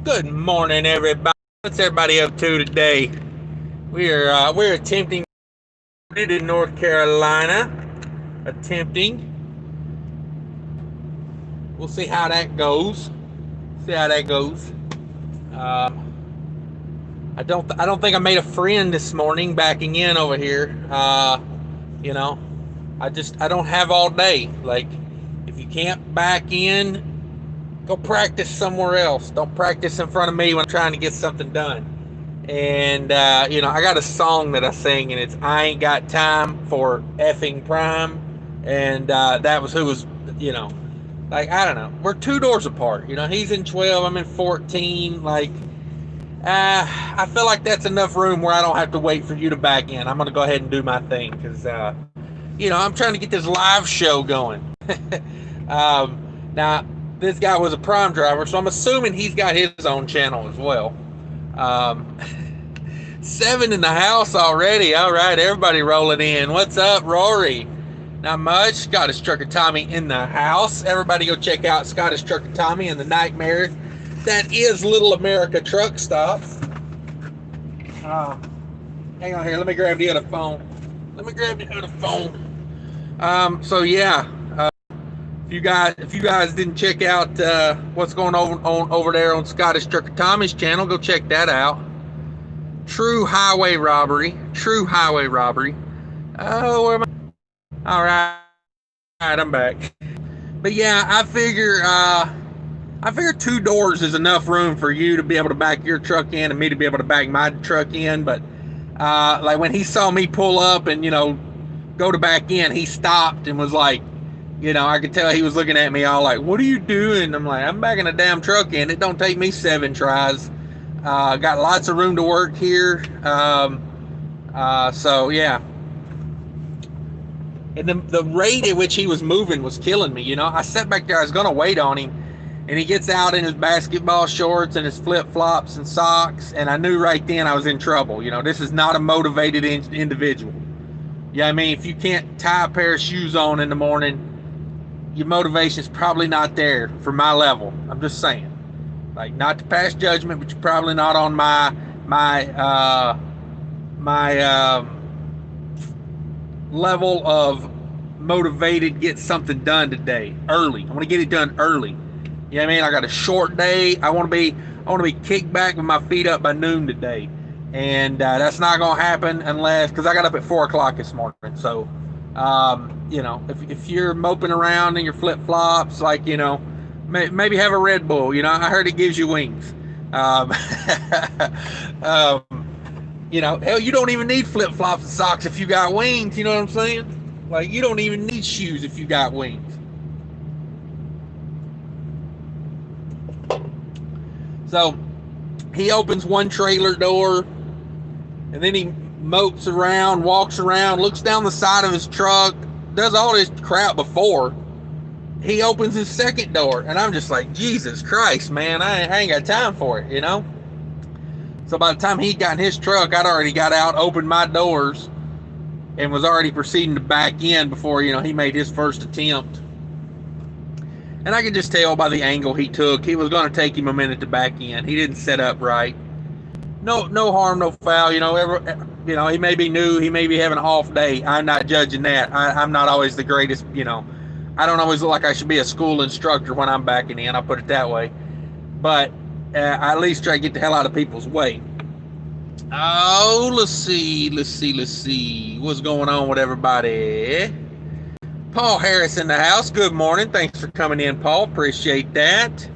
Good morning, everybody. What's everybody up to today? We're attempting in North Carolina. Attempting. We'll see how that goes. See how that goes. I don't think I made a friend this morning backing in over here. You know, I don't have all day. Like, if you can't back in, go practice somewhere else. Don't practice in front of me when I'm trying to get something done. And I got a song that I sing, and it's "I Ain't Got Time for Effing Prime," and that was who was, you know, like, I don't know. We're 2 doors apart. He's in 12, I'm in 14. Like, I feel like that's enough room where I don't have to wait for you to back in. I'm gonna go ahead and do my thing because I'm trying to get this live show going. Now, this guy was a Prime driver, so I'm assuming he's got his own channel as well. Um, 7 in the house already. All right, everybody rolling in. What's up, Rory? Not much. Scottish Trucker Tommy in the house. Everybody go check out Scottish Trucker Tommy and the nightmare that is Little America Truck Stops. Hang on here. Let me grab the other phone. So yeah. If you guys didn't check out what's going on over there on Scottish Trucker Tommy's channel, go check that out. True highway robbery. Oh, where am I? All right, I'm back. But yeah, I figure 2 doors is enough room for you to be able to back your truck in and me to be able to back my truck in. But like, when he saw me pull up and go to back in, he stopped and was like, I could tell he was looking at me all like, "What are you doing?" I'm like, "I'm backing a damn truck in. It don't take me 7 tries. Got lots of room to work here." So yeah. And the rate at which he was moving was killing me. I sat back there. I was gonna wait on him, and he gets out in his basketball shorts and his flip flops and socks, and I knew right then I was in trouble. This is not a motivated individual. Yeah, I mean, if you can't tie a pair of shoes on in the morning, your motivation is probably not there for my level. I'm just saying, like, not to pass judgment, but you're probably not on my level of motivated. Get something done today early. I want to get it done early. You know what I mean? I got a short day. I want to be kicked back with my feet up by noon today, and that's not gonna happen because I got up at 4 o'clock this morning. So if you're moping around in your flip flops, like, maybe have a Red Bull. I heard it gives you wings. Hell, you don't even need flip flops and socks if you got wings. You know what I'm saying? Like, you don't even need shoes if you got wings. So he opens one trailer door, and then he mopes around, walks around, looks down the side of his truck, does all this crap before he opens his second door. And I'm just like, Jesus Christ, man, I ain't got time for it, So by the time he got in his truck, I'd already got out, opened my doors, and was already proceeding to back in before, he made his first attempt. And I could just tell by the angle he took, he was going to take him a minute to back in. He didn't set up right. No harm, no foul. He may be new, he may be having an off day. I'm not judging that. I'm not always the greatest. I don't always look like I should be a school instructor when I'm backing in. I'll put it that way. But I at least try to get the hell out of people's way. Oh, let's see. What's going on with everybody? Paul Harris in the house. Good morning. Thanks for coming in, Paul. Appreciate that.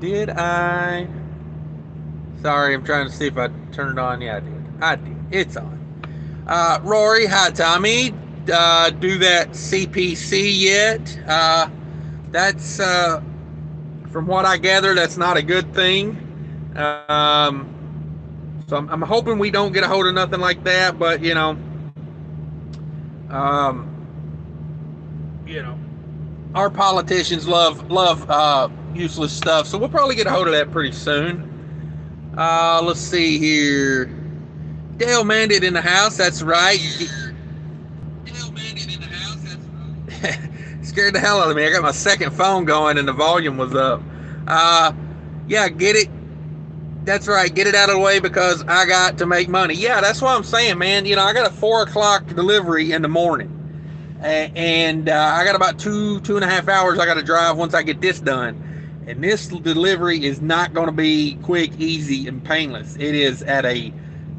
Did I? Sorry, I'm trying to see if I turned it on. Yeah, I did. It's on. Rory, hi, Tommy. Do that CPC yet? That's, from what I gather, that's not a good thing. So I'm hoping we don't get a hold of nothing like that, but, our politicians love useless stuff, so we'll probably get a hold of that pretty soon. Let's see here. Dale Mandit in the house. That's right. Scared the hell out of me. I got my second phone going and the volume was up. Yeah, get it. That's right. Get it out of the way because I got to make money. Yeah, that's what I'm saying, man. You know, I got a 4 o'clock delivery in the morning, and I got about 2.5 hours I got to drive once I get this done. And this delivery is not going to be quick, easy, and painless. It is at a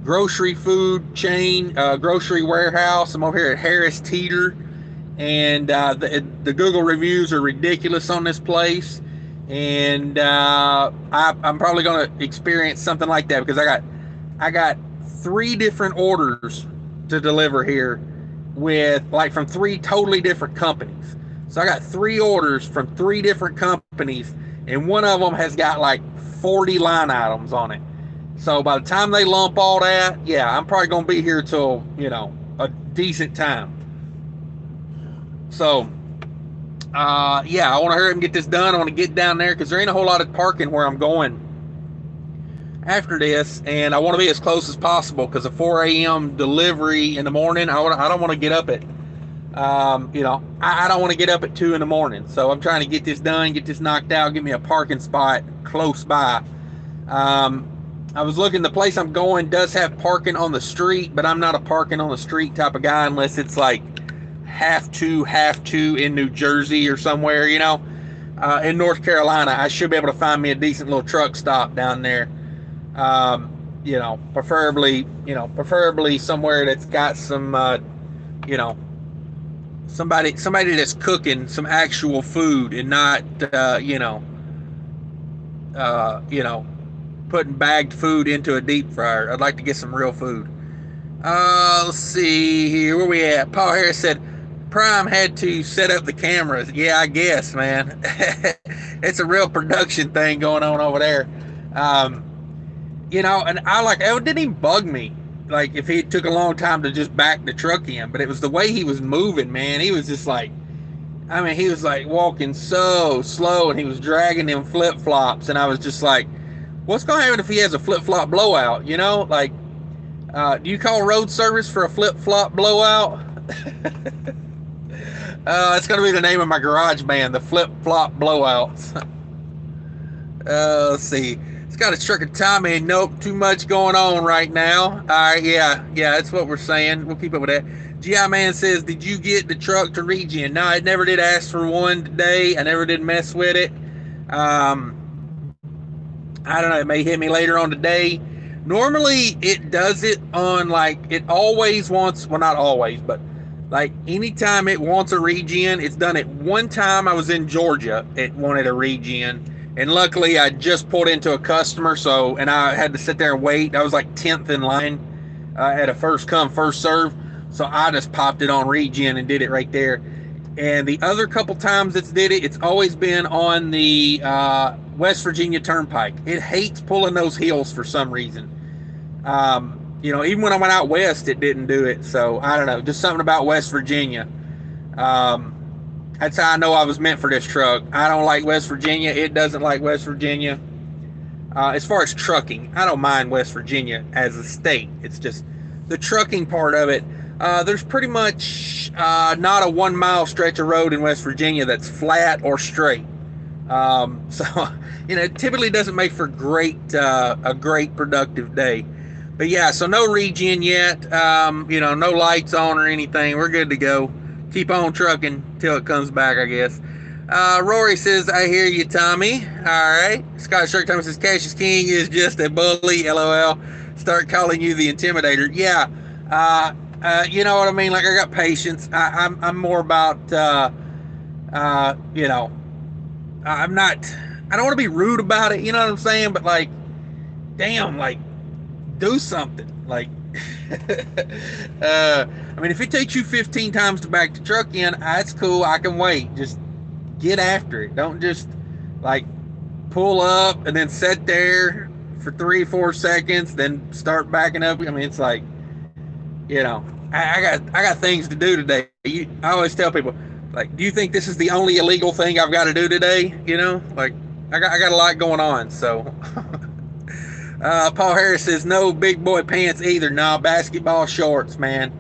grocery food chain, grocery warehouse. I'm over here at Harris Teeter, and the Google reviews are ridiculous on this place. And I'm probably going to experience something like that because I got 3 different orders to deliver here with like from 3 totally different companies. So I got 3 orders from 3 different companies, and one of them has got like 40 line items on it. So by the time they lump all that, yeah, I'm probably gonna be here till a decent time. So yeah, I want to hurry up and get this done. I want to get down there because there ain't a whole lot of parking where I'm going after this, and I want to be as close as possible because a 4 a.m. delivery in the morning, I don't want to get up at I don't want to get up at 2 in the morning. So I'm trying to get this done, get this knocked out, get me a parking spot close by. I was looking, the place I'm going does have parking on the street, but I'm not a parking on the street type of guy unless it's like have to in New Jersey or somewhere, in North Carolina. I should be able to find me a decent little truck stop down there. Preferably somewhere that's got some, somebody that's cooking some actual food and not, putting bagged food into a deep fryer. I'd like to get some real food. Let's see here. Where we at? Paul Harris said Prime had to set up the cameras. Yeah, I guess, man. It's a real production thing going on over there. And it didn't even bug me. Like if he took a long time to just back the truck in, but it was the way he was moving, man. He was just like, he was like walking so slow, and he was dragging them flip flops, and I was just like, what's going to happen if he has a flip flop blowout? Do you call road service for a flip flop blowout? It's going to be the name of my garage band, the Flip Flop Blowouts. Let's see. It's got a trick of Tommy. Nope, too much going on right now. All right, yeah, that's what we're saying. We'll keep up with that. GI Man says, did you get the truck to regen? No, I never did ask for one today. I never did mess with it. I don't know. It may hit me later on today. Normally, it does it on it always wants, well, not always, but anytime it wants a regen, it's done it. One time I was in Georgia, it wanted a regen. And luckily, I just pulled into a customer, and I had to sit there and wait. I was like 10th in line at a first come, first serve. So I just popped it on regen and did it right there. And the other couple times it's did it, it's always been on the West Virginia Turnpike. It hates pulling those hills for some reason. Even when I went out west, it didn't do it. So I don't know, just something about West Virginia. That's how I know I was meant for this truck. I don't like West Virginia. It doesn't like West Virginia. As far as trucking, I don't mind West Virginia as a state. It's just the trucking part of it. There's pretty much not a 1 mile stretch of road in West Virginia that's flat or straight. It typically doesn't make for a great productive day. But yeah, so no regen yet. No lights on or anything. We're good to go. Keep on trucking till it comes back, I guess. Rory says, I hear you, Tommy. All right. Scott Shark Tommy says, Cassius King is just a bully, LOL. Start calling you the Intimidator. Yeah. You know what I mean? I got patience. I'm more about, I'm not, I don't want to be rude about it. You know what I'm saying? But damn, do something. If it takes you 15 times to back the truck in, that's cool. I can wait. Just get after it. Don't just pull up and then sit there for 3-4 seconds, then start backing up. It's I got things to do today. I always tell people, do you think this is the only illegal thing I've got to do today? I got a lot going on. So Paul Harris says, no big boy pants either. No, basketball shorts, man.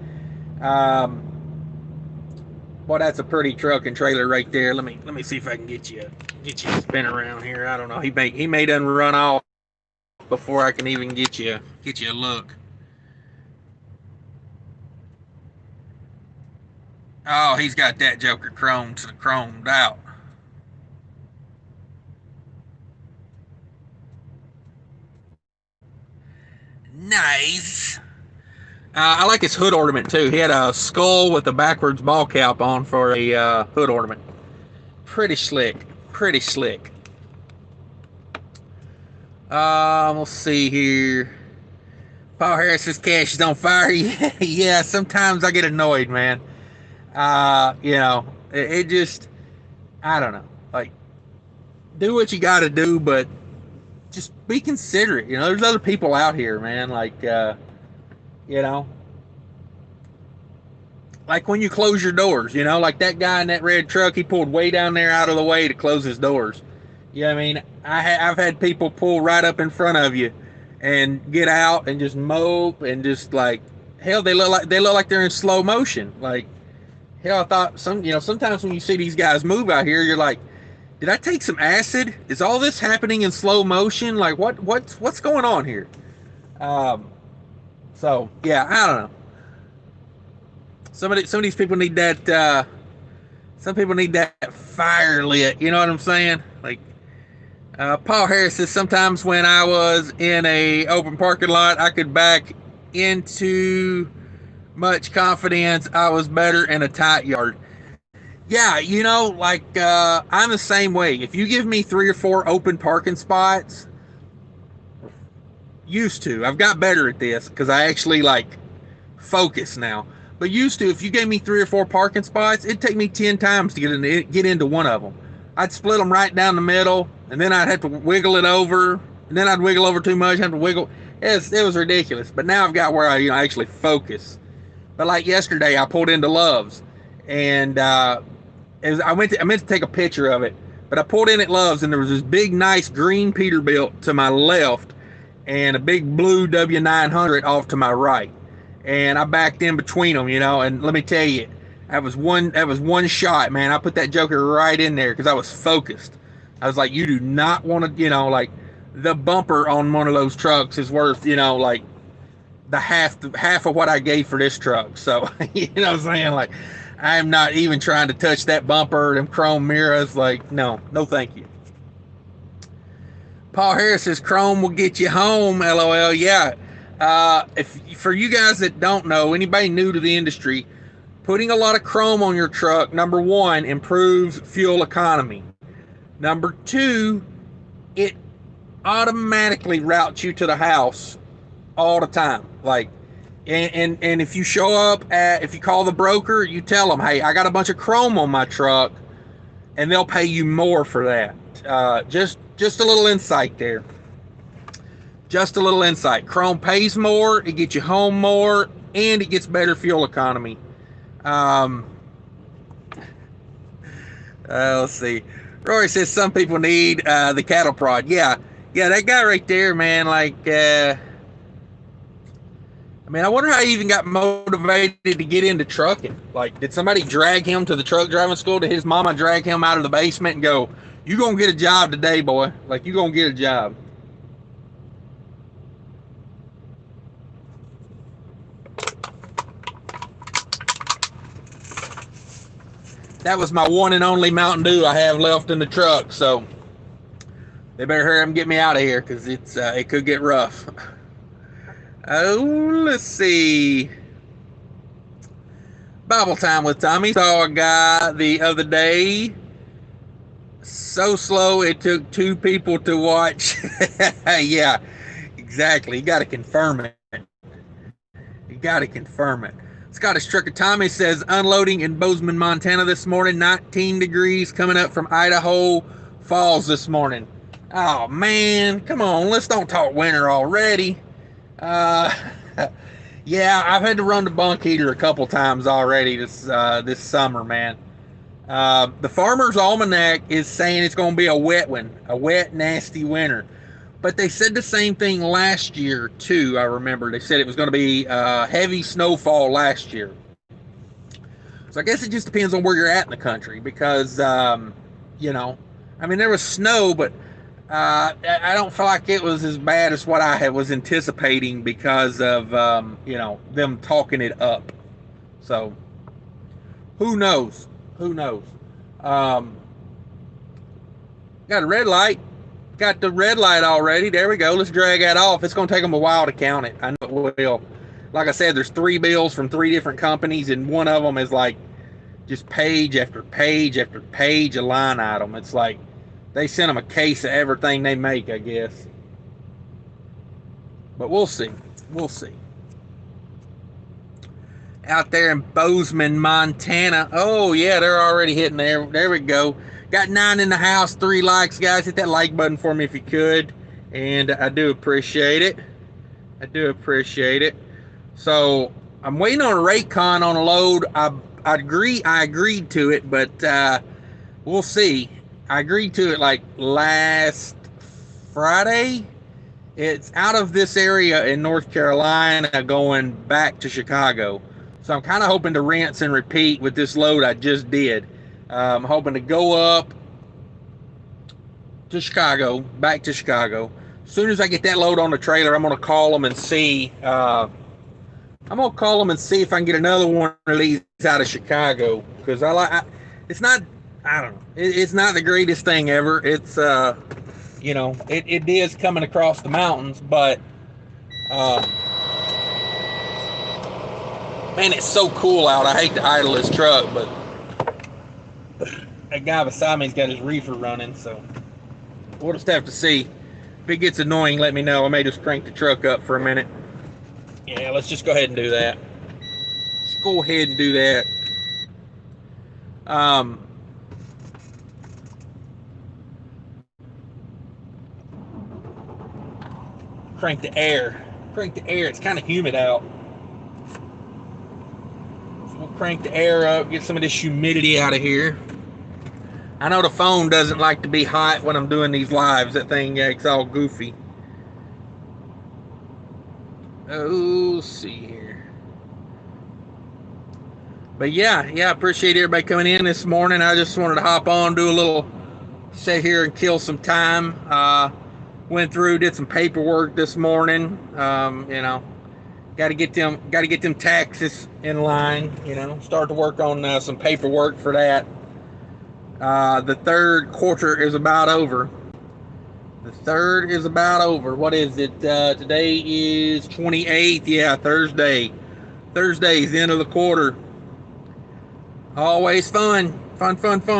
Boy, that's a pretty truck and trailer right there. Let me see if I can get you a spin around here. I don't know. He may done run off before I can even get you a look. Oh, he's got that Joker chromed out. Nice. I like his hood ornament too. He had a skull with a backwards ball cap on for a hood ornament. Pretty slick. Pretty slick. Let's see here. Paul Harris's cash is on fire. Yeah, sometimes I get annoyed, man. It just, I don't know. Like, do what you got to do, but just be considerate. There's other people out here, man. You know, like when you close your doors, like that guy in that red truck, he pulled way down there out of the way to close his doors. I mean, I've had people pull right up in front of you and get out and just mope and just like, hell, they look like they're in slow motion. Like, hell, I thought sometimes when you see these guys move out here, you're like, did I take some acid? Is all this happening in slow motion? Like, what's going on here? So yeah, I don't know. Some of these people need that. Some people need that fire lit. You know what I'm saying? Like, Paul Harris says sometimes when I was in a open parking lot, I could back into much confidence I was better in a tight yard. Yeah, I'm the same way. If you give me 3 or 4 open parking spots, used to, I've got better at this because I actually like focus now. But used to, if you gave me 3 or 4 parking spots, it'd take me 10 times to get into one of them. I'd split them right down the middle, and then I'd have to wiggle it over, and then I'd wiggle over too much, have to wiggle. It was ridiculous. But now I've got where I actually focus. But like yesterday, I pulled into Love's, and I meant to take a picture of it, but I pulled in at Love's, and there was this big, nice green Peterbilt to my left, and a big blue W900 off to my right, and I backed in between them, and let me tell you, that was one shot, man. I put that joker right in there because I was focused. I was like, you do not want to, like the bumper on one of those trucks is worth, like the half of what I gave for this truck. So, you know what I'm saying? Like, I'm not even trying to touch that bumper, them chrome mirrors. Like, no thank you. Paul Harris says chrome will get you home. LOL. Yeah. If for you guys that don't know, anybody new to the industry, putting a lot of chrome on your truck, number one, improves fuel economy. Number two, it automatically routes you to the house all the time. Like, and if you show up if you call the broker, you tell them, hey, I got a bunch of chrome on my truck, and they'll pay you more for that. Just a little insight there. Just a little insight. Chrome pays more, it gets you home more, and it gets better fuel economy. Let's see. Rory says some people need the cattle prod. Yeah, that guy right there, man. Like, I wonder how he even got motivated to get into trucking. Like, did somebody drag him to the truck driving school? Did his mama drag him out of the basement and go, you gonna get a job today, boy? Like, you gonna get a job. That was my one and only Mountain Dew I have left in the truck, so they better hurry up and get me out of here because it could get rough. Oh, let's see. Bible time with Tommy. Saw a guy the other day. So slow it took 2 people to watch. Yeah, exactly. You got to confirm it. Scottish Trucker Tommy says unloading in Bozeman, Montana this morning. 19 degrees coming up from Idaho Falls this morning. Oh, man. Come on. Let's don't talk winter already. Yeah, I've had to run the bunk heater a couple times already this summer, man. The Farmer's Almanac is saying it's going to be a wet one, a wet, nasty winter. But they said the same thing last year, too, I remember. They said it was going to be heavy snowfall last year. So I guess it just depends on where you're at in the country because, you know, I mean, there was snow, but I don't feel like it was as bad as what I was anticipating because of, you know, them talking it up. So who knows? Who knows? Um, got a red light. Got the red light already. There we go. Let's drag that off. It's going to take them a while to count it. I know it will. Like I said, there's 3 bills from 3 different companies, and one of them is like just page after page after page of line item. It's like they sent them a case of everything they make, I guess. But we'll see. We'll see. Out there in Bozeman, Montana. Oh, yeah, they're already hitting there. There we go. Got 9 in the house, 3 likes, guys. Hit that like button for me if you could. And I do appreciate it. I do appreciate it. So I'm waiting on a Raycon on a load. I agreed to it, but we'll see. I agreed to it like last Friday. It's out of this area in North Carolina going back to Chicago. So I'm kind of hoping to rinse and repeat with this load I just did. I'm hoping to go up to Chicago, back to Chicago. As soon as I get that load on the trailer, I'm going to call them and see. I'm going to call them and see if I can get another one of these out of Chicago. Because it's not, I don't know. It's not the greatest thing ever. It's, you know, it is coming across the mountains, but, man, it's so cool out. I hate to idle this truck, but that guy beside me's got his reefer running, so we'll just have to see. If it gets annoying, let me know. I may just crank the truck up for a minute. Yeah, let's just go ahead and do that. Let's go ahead and do that. Crank the air. Crank the air. It's kind of humid out. So we'll crank the air up, get some of this humidity out of here. I know the phone doesn't like to be hot when I'm doing these lives. That thing gets all goofy. Oh, let's see here. But yeah, I appreciate everybody coming in this morning. I just wanted to hop on, do a little, sit here and kill some time. Went through, did some paperwork this morning. You know, got to get them taxes in line. You know, start to work on some paperwork for that. The third quarter is about over. The third is about over. What is it? Today is 28th. Yeah, Thursday. Thursday's the end of the quarter. Always fun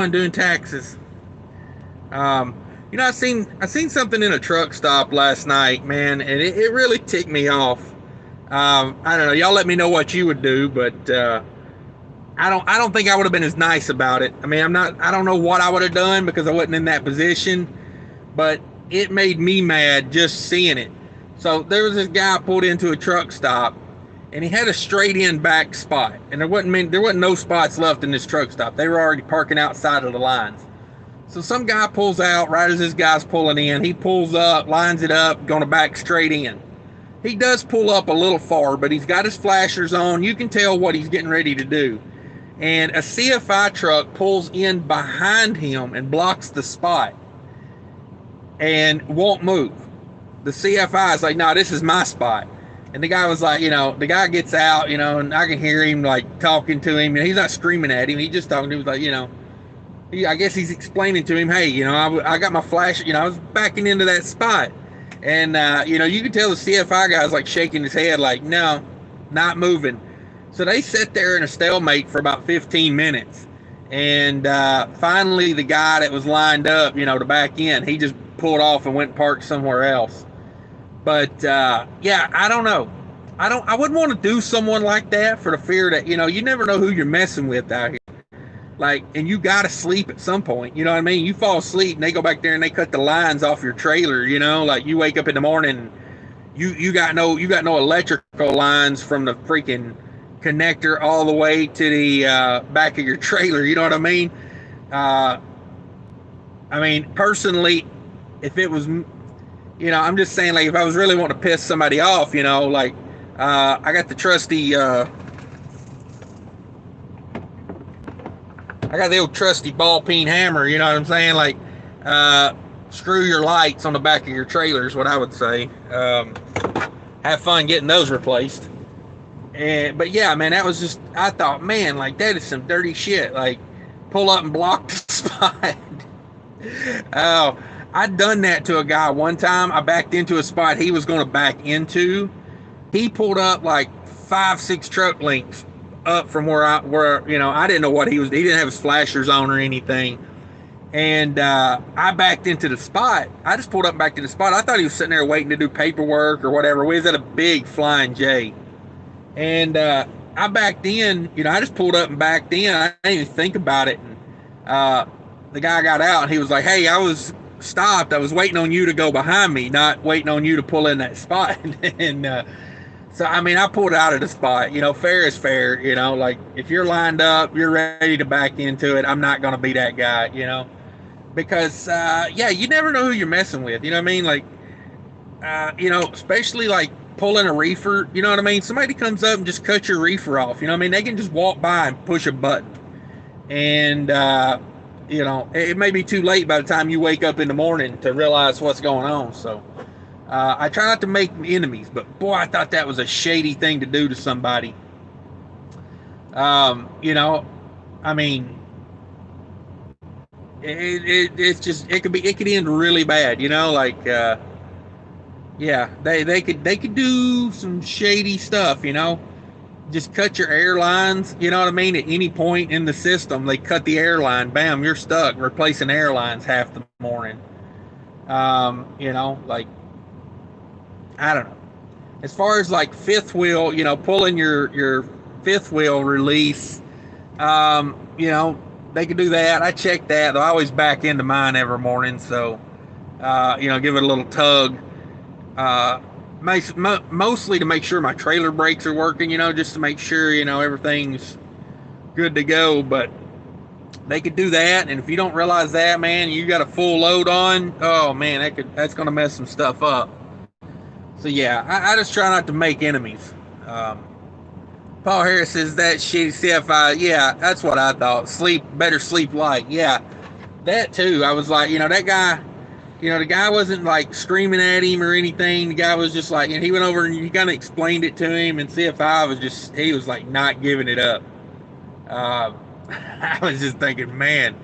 doing taxes. You know, I seen something in a truck stop last night, man, and it really ticked me off. I don't know. Y'all let me know what you would do, but I don't think I would have been as nice about it. I mean, I don't know what I would have done because I wasn't in that position, but it made me mad just seeing it. So there was this guy pulled into a truck stop, and he had a straight in back spot, and there wasn't no spots left in this truck stop. They were already parking outside of the lines. So some guy pulls out right as this guy's pulling in. He pulls up, lines it up, going to back straight in. He does pull up a little far, but he's got his flashers on. You can tell what he's getting ready to do. And a CFI truck pulls in behind him and blocks the spot and won't move. The CFI is like, no, this is my spot. And the guy was like, you know, the guy gets out, you know, and I can hear him like talking to him. And he's not screaming at him. He's just talking to him. He's like, you know, I guess he's explaining to him, hey, you know, I got my flash, you know, I was backing into that spot. And, you know, you can tell the CFI guy's like shaking his head like, no, not moving. So they sat there in a stalemate for about 15 minutes. And finally, the guy that was lined up, you know, to back in, he just pulled off and went and parked somewhere else. But, yeah, I don't know. I wouldn't want to do someone like that for the fear that, you know, you never know who you're messing with out here. Like, and you got to sleep at some point, you know what I mean? You fall asleep and they go back there and they cut the lines off your trailer, you know, like you wake up in the morning, you got no electrical lines from the freaking connector all the way to the back of your trailer, you know what I mean? I mean, personally, if it was, you know, I'm just saying, like, if I was really wanting to piss somebody off, you know, like, I got the trusty I got the old trusty ball peen hammer, you know what I'm saying? Like, screw your lights on the back of your trailer is what I would say. Have fun getting those replaced. But yeah, man, that was just, I thought, man, like, that is some dirty shit. Like, pull up and block the spot. Oh, I'd done that to a guy one time. I backed into a spot he was going to back into. He pulled up like 5-6 truck lengths up from where I didn't know what he didn't have his flashers on or anything. And I backed into the spot. I just pulled up back to the spot. I thought he was sitting there waiting to do paperwork or whatever. We was at a big Flying J. And I backed in. I just pulled up and backed in. I didn't even think about it. And the guy got out and he was like, hey, I was stopped. I was waiting on you to go behind me, not waiting on you to pull in that spot. And so, I mean, I pulled out of the spot. Fair is fair. Like, if you're lined up, you're ready to back into it, I'm not going to be that guy, because you never know who you're messing with. You know what I mean? Like, especially like pulling a reefer. You know what I mean? Somebody comes up and just cuts your reefer off. You know what I mean? They can just walk by and push a button, and it may be too late by the time you wake up in the morning to realize what's going on. So I try not to make enemies, but boy, I thought that was a shady thing to do to somebody. I mean, it could end really bad, like, they could do some shady stuff, just cut your airlines, you know what I mean? At any point in the system, they cut the airline, bam, you're stuck replacing airlines half the morning. Like, I don't know. As far as like fifth wheel, pulling your fifth wheel release, they could do that. I check that. I always back into mine every morning, so give it a little tug. Mostly to make sure my trailer brakes are working, just to make sure everything's good to go. But they could do that, and if you don't realize that, man, you got a full load on. Oh man, that's gonna mess some stuff up. So yeah, I just try not to make enemies. Paul Harris says that shitty CFI. Yeah, that's what I thought. Better sleep light. Yeah, that too. I was like, that guy, the guy wasn't like screaming at him or anything. The guy was just like, he went over and he kind of explained it to him, and CFI he was like not giving it up. I was just thinking, man,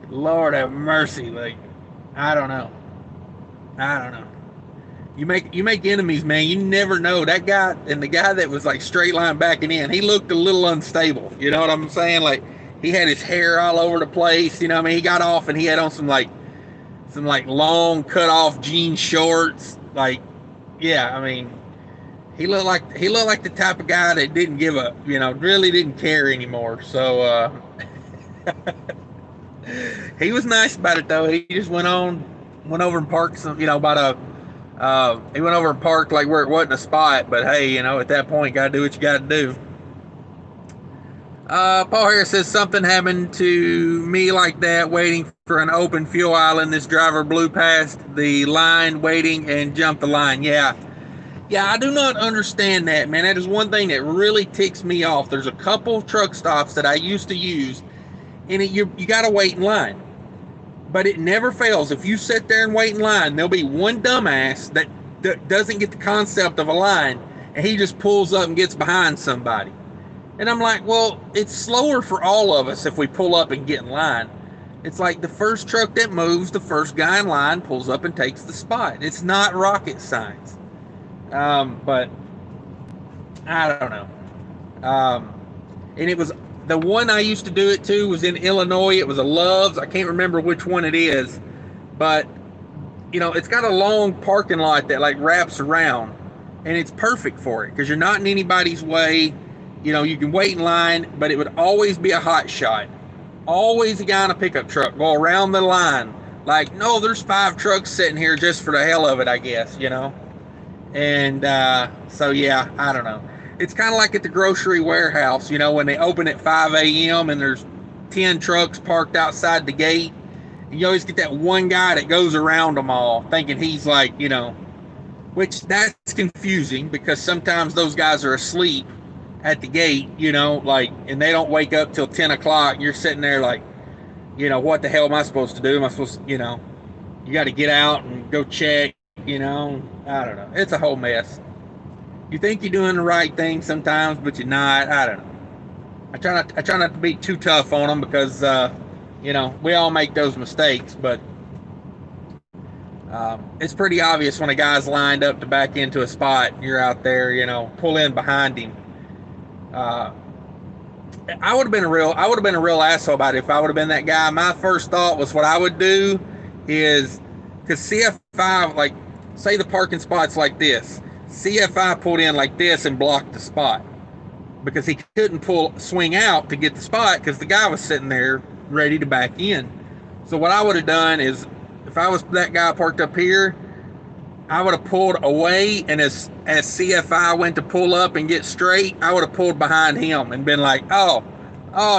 Lord have mercy. Like, I don't know. You make enemies, man. You never know. That guy, and the guy that was like straight line backing in, he looked a little unstable. You know what I'm saying? Like, he had his hair all over the place. You know what I mean? He got off and he had on some long cut off jean shorts. Like, yeah, I mean, he looked like the type of guy that didn't give up. Really didn't care anymore. So he was nice about it though. He just went over and parked some, about a. He went over and parked like where it wasn't a spot, but hey, at that point, gotta do what you gotta do. Paul Harris says something happened to me like that, waiting for an open fuel island. This driver blew past the line waiting and jumped the line. Yeah, I do not understand that, man. That is one thing that really ticks me off. There's a couple truck stops that I used to use, and you gotta wait in line. But it never fails. If you sit there and wait in line, there'll be one dumbass that doesn't get the concept of a line, and he just pulls up and gets behind somebody. And I'm like, well, it's slower for all of us if we pull up and get in line. It's like the first truck that moves, the first guy in line pulls up and takes the spot. It's not rocket science. But I don't know. And it was the one I used to do it to was in Illinois. It was a Love's. I can't remember which one it is, but it's got a long parking lot that like wraps around, and it's perfect for it because you're not in anybody's way. You can wait in line, but it would always be a hot shot. Always a guy in a pickup truck go around the line. Like, no, there's 5 trucks sitting here just for the hell of it, I guess, And so yeah, I don't know. It's kind of like at the grocery warehouse, when they open at 5 a.m. and there's 10 trucks parked outside the gate. And you always get that one guy that goes around them all thinking he's like, which that's confusing because sometimes those guys are asleep at the gate, like, and they don't wake up till 10 o'clock. You're sitting there like, what the hell am I supposed to do? Am I supposed to, you got to get out and go check, I don't know. It's a whole mess. You think you're doing the right thing sometimes, but you're not. I don't know. I try not to be too tough on them because, we all make those mistakes, but it's pretty obvious when a guy's lined up to back into a spot and you're out there, pull in behind him. I would have been a real asshole about it if I would have been that guy. My first thought was what I would do is, because CFI, like, say the parking spot's like this, CFI pulled in like this and blocked the spot because he couldn't swing out to get the spot because the guy was sitting there ready to back in. So what I would have done is, if I was that guy parked up here, I would have pulled away, and as CFI went to pull up and get straight, I would have pulled behind him and been like, oh,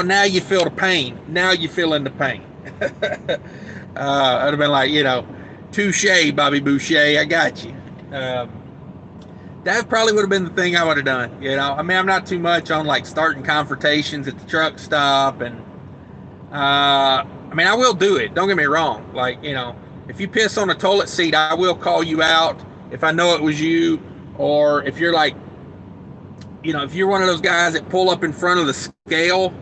now you feel the pain. Now you feeling the pain. I'd have been like, touche, Bobby Boucher, I got you. That probably would have been the thing I would have done. I mean, I'm not too much on like starting confrontations at the truck stop, and I mean, I will do it. Don't get me wrong. Like, if you piss on a toilet seat, I will call you out if I know it was you, or if you're like, if you're one of those guys that pull up in front of the scale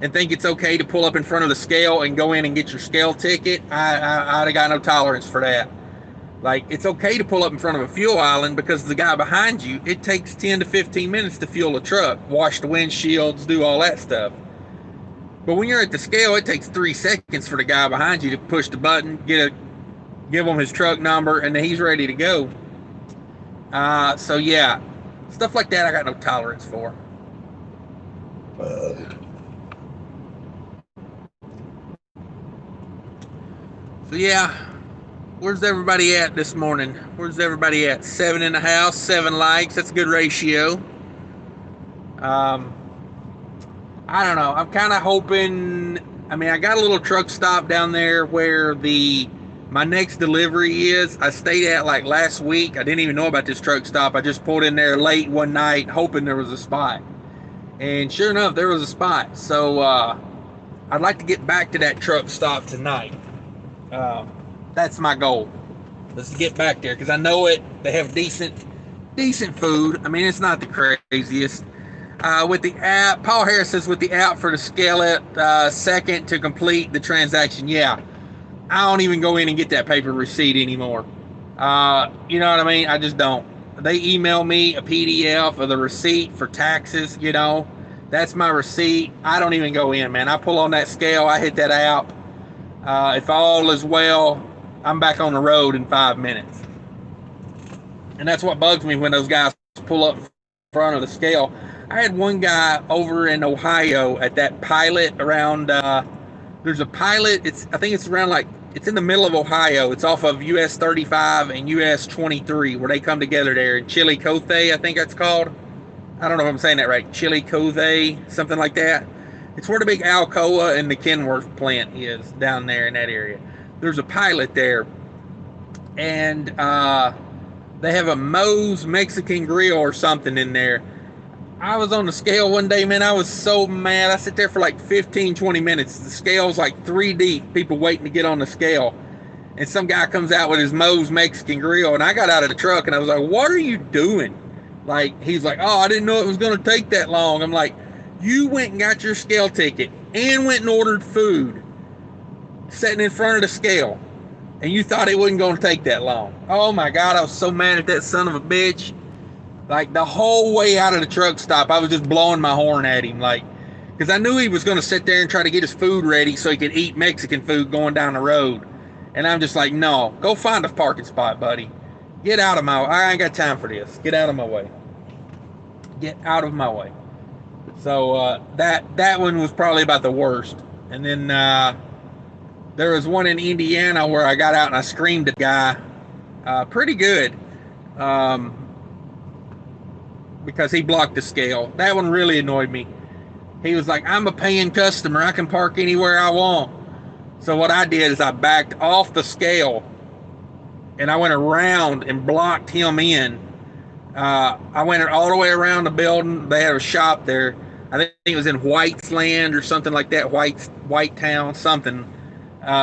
and think it's okay to pull up in front of the scale and go in and get your scale ticket, I'd have got no tolerance for that. Like, it's okay to pull up in front of a fuel island because the guy behind you, it takes 10 to 15 minutes to fuel a truck, wash the windshields, do all that stuff. But when you're at the scale, it takes 3 seconds for the guy behind you to push the button, give him his truck number, and then he's ready to go. So yeah, stuff like that I got no tolerance for. So yeah, where's everybody at this morning? Where's everybody at? 7 in the house, 7 likes. That's a good ratio. I don't know. I'm kind of hoping. I mean, I got a little truck stop down there where my next delivery is. I stayed at like last week. I didn't even know about this truck stop. I just pulled in there late one night hoping there was a spot. And sure enough, there was a spot. So I'd like to get back to that truck stop tonight. That's my goal. Let's get back there because I know it. They have decent food. I mean, it's not the craziest. With the app, Paul Harris says with the app for the scale it second to complete the transaction. Yeah. I don't even go in and get that paper receipt anymore. You know what I mean? I just don't. They email me a PDF of the receipt for taxes, That's my receipt. I don't even go in, man. I pull on that scale. I hit that app. If all is well, I'm back on the road in 5 minutes. And that's what bugs me when those guys pull up in front of the scale. I had one guy over in Ohio at that pilot around, there's a pilot, I think it's around it's in the middle of Ohio. It's off of US 35 and US 23 where they come together there in Chillicothe, I think that's called. I don't know if I'm saying that right. Chillicothe, something like that. It's where the big Alcoa and the Kenworth plant is down there in that area. There's a pilot there. And they have a Moe's Mexican Grill or something in there. I was on the scale one day, man. I was so mad. I sit there for like 15, 20 minutes. The scale's like 3 deep, people waiting to get on the scale. And some guy comes out with his Moe's Mexican Grill. And I got out of the truck and I was like, what are you doing? Like, he's like, oh, I didn't know it was going to take that long. I'm like, you went and got your scale ticket and went and ordered food sitting in front of the scale. And you thought it wasn't going to take that long. Oh my God, I was so mad at that son of a bitch. Like, the whole way out of the truck stop, I was just blowing my horn at him, like, because I knew he was going to sit there and try to get his food ready so he could eat Mexican food going down the road. And I'm just like, no, go find a parking spot, buddy. Get out of I ain't got time for this. Get out of my way. Get out of my way. So that one was probably about the worst. And then there was one in Indiana where I got out and I screamed at the guy pretty good. Because he blocked the scale. That one really annoyed me. He was like, I'm a paying customer. I can park anywhere I want. So what I did is I backed off the scale and I went around and blocked him in I went all the way around the building. They had a shop there. I think it was in White's Land or something like that. White Town, something,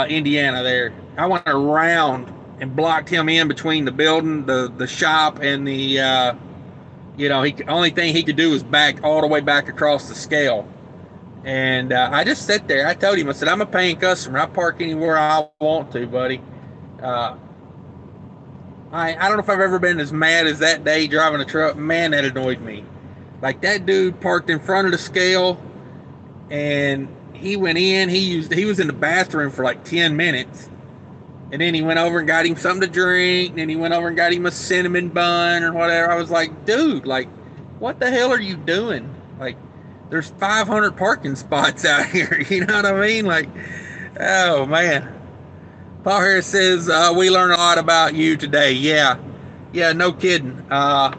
Indiana. There, I went around and blocked him in between the building, the shop, and the he only thing he could do was back all the way back across the scale. And I just sat there. I told him, I said, I'm a paying customer. I park anywhere I want to, buddy. Uh, I don't know if I've ever been as mad as that day driving a truck. Man, that annoyed me. Like, that dude parked in front of the scale, and he went in. He was in the bathroom for like 10 minutes, and then he went over and got him something to drink. And then he went over and got him a cinnamon bun or whatever. I was like, dude, like, what the hell are you doing? Like, there's 500 parking spots out here. You know what I mean? Like, oh man. Paul Harris says, we learn a lot about you today. Yeah, no kidding. I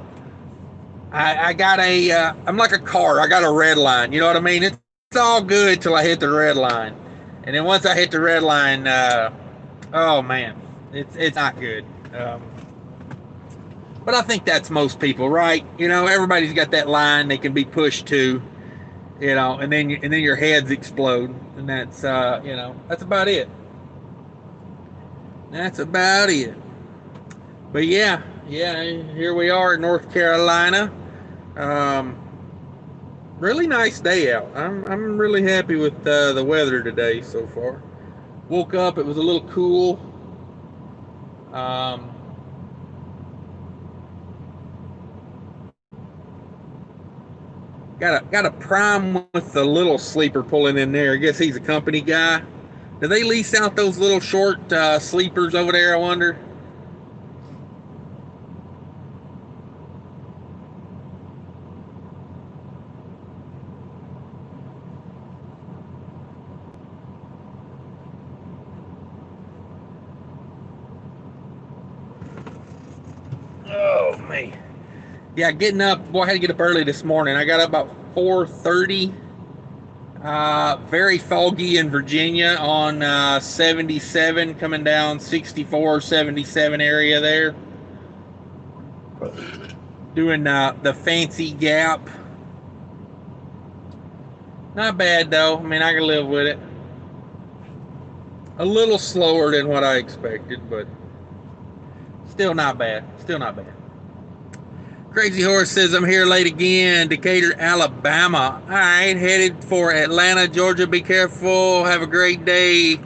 got I'm like a car. I got a red line. You know what I mean? It's all good till I hit the red line. And then once I hit the red line, oh man, it's not good. But I think that's most people, right? You know, everybody's got that line they can be pushed to, you know, and then your heads explode. And that's, that's about it. That's about it. But yeah, here we are in North Carolina. Really nice day out. I'm really happy with the weather today so far. Woke up, it was a little cool. Got a prime with the little sleeper pulling in there. I guess he's a company guy. Do they lease out those little short sleepers over there, I wonder? Oh, man. Yeah, getting up. Boy, I had to get up early this morning. I got up about 4:30. Very foggy in Virginia on 77, coming down 64, 77 area there. Doing the Fancy Gap. Not bad, though. I mean, I can live with it. A little slower than what I expected, but still not bad. Crazy Horse says, I'm here late again. Decatur, Alabama. All right, headed for Atlanta, Georgia. Be careful. Have a great day,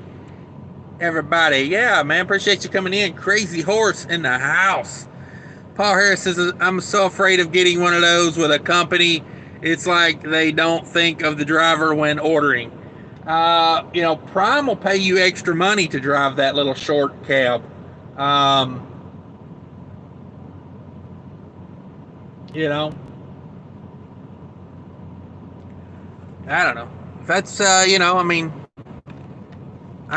everybody. Yeah, man, appreciate you coming in. Crazy Horse in the house. Paul Harris says, I'm so afraid of getting one of those with a company. It's like they don't think of the driver when ordering. Prime will pay you extra money to drive that little short cab. I don't know. If that's, I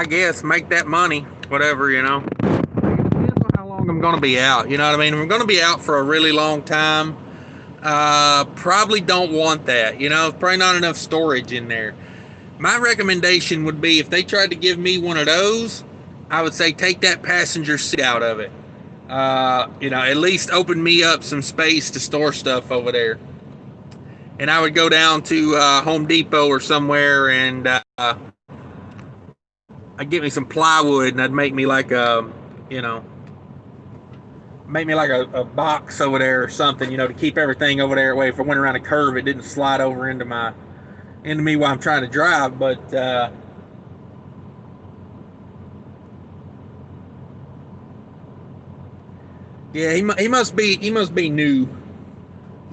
guess make that money, whatever, It depends on how long I'm going to be out, you know what I mean? If I'm going to be out for a really long time, probably don't want that, probably not enough storage in there. My recommendation would be if they tried to give me one of those, I would say take that passenger seat out of it. At least open me up some space to store stuff over there. And I would go down to Home Depot or somewhere and I'd get me some plywood and I'd make me like a box over there or something, to keep everything over there. Way if I went around a curve, it didn't slide over into me while I'm trying to drive. But yeah, he must be new.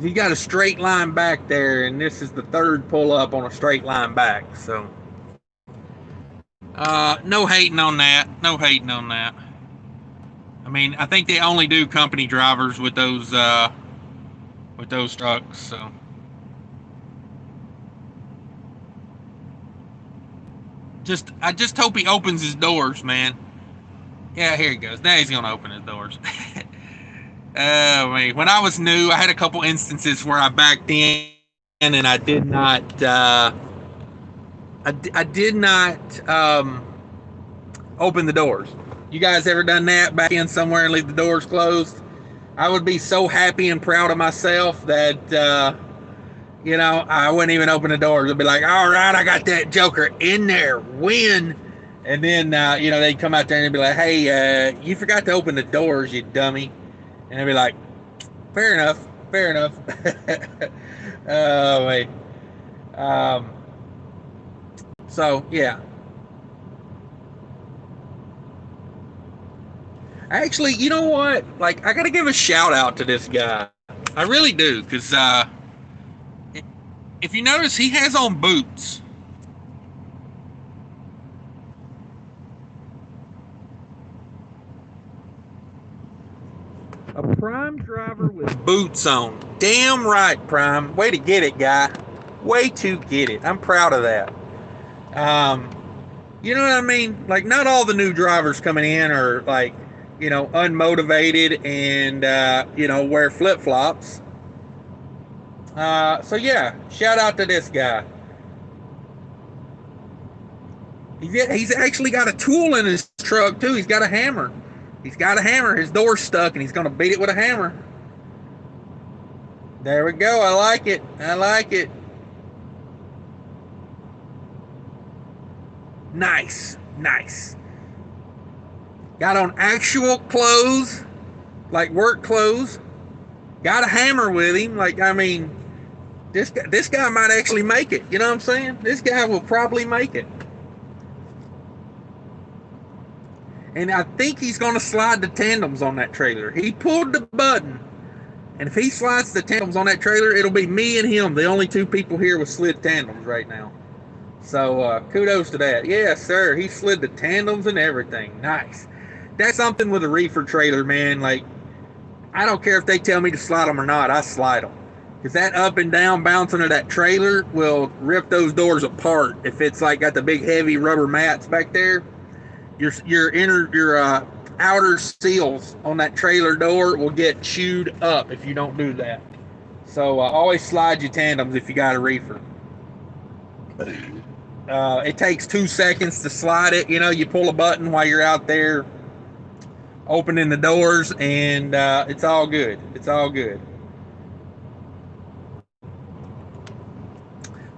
He got a straight line back there, and this is the third pull up on a straight line back. So, no hating on that. I mean, I think they only do company drivers with those trucks. So, I just hope he opens his doors, man. Yeah, here he goes. Now he's gonna open his doors. When I was new, I had a couple instances where I backed in and I did not. I did not open the doors. You guys ever done that? Back in somewhere and leave the doors closed? I would be so happy and proud of myself that I wouldn't even open the doors. I'd be like, all right, I got that joker in there, win. And then they'd come out there and they'd be like, hey, you forgot to open the doors, you dummy. And I'd be like, fair enough, fair enough. Oh wait. Um, so yeah, actually, you know what? Like, I gotta give a shout out to this guy. I really do, because if you notice, he has on boots. A Prime driver with boots on. Damn right, Prime. Way to get it, guy. Way to get it. I'm proud of that. Um, you know what I mean? Like, not all the new drivers coming in are like, unmotivated and wear flip flops. So yeah, shout out to this guy. He's actually got a tool in his truck too. He's got a hammer. He's got a hammer. His door's stuck, and he's gonna beat it with a hammer. There we go. I like it. I like it. Nice, nice. Got on actual clothes, like work clothes. Got a hammer with him. Like, I mean, this guy might actually make it. You know what I'm saying? This guy will probably make it. And I think he's going to slide the tandems on that trailer. He pulled the button. And if he slides the tandems on that trailer, it'll be me and him, the only two people here with slid tandems right now. So kudos to that. Yes, sir. He slid the tandems and everything. Nice. That's something with a reefer trailer, man. Like, I don't care if they tell me to slide them or not. I slide them. Because that up and down bouncing of that trailer will rip those doors apart. If it's like got the big heavy rubber mats back there, your outer seals on that trailer door will get chewed up if you don't do that. So always slide your tandems if you got a reefer. It takes 2 seconds to slide it. You pull a button while you're out there opening the doors, and it's all good. It's all good.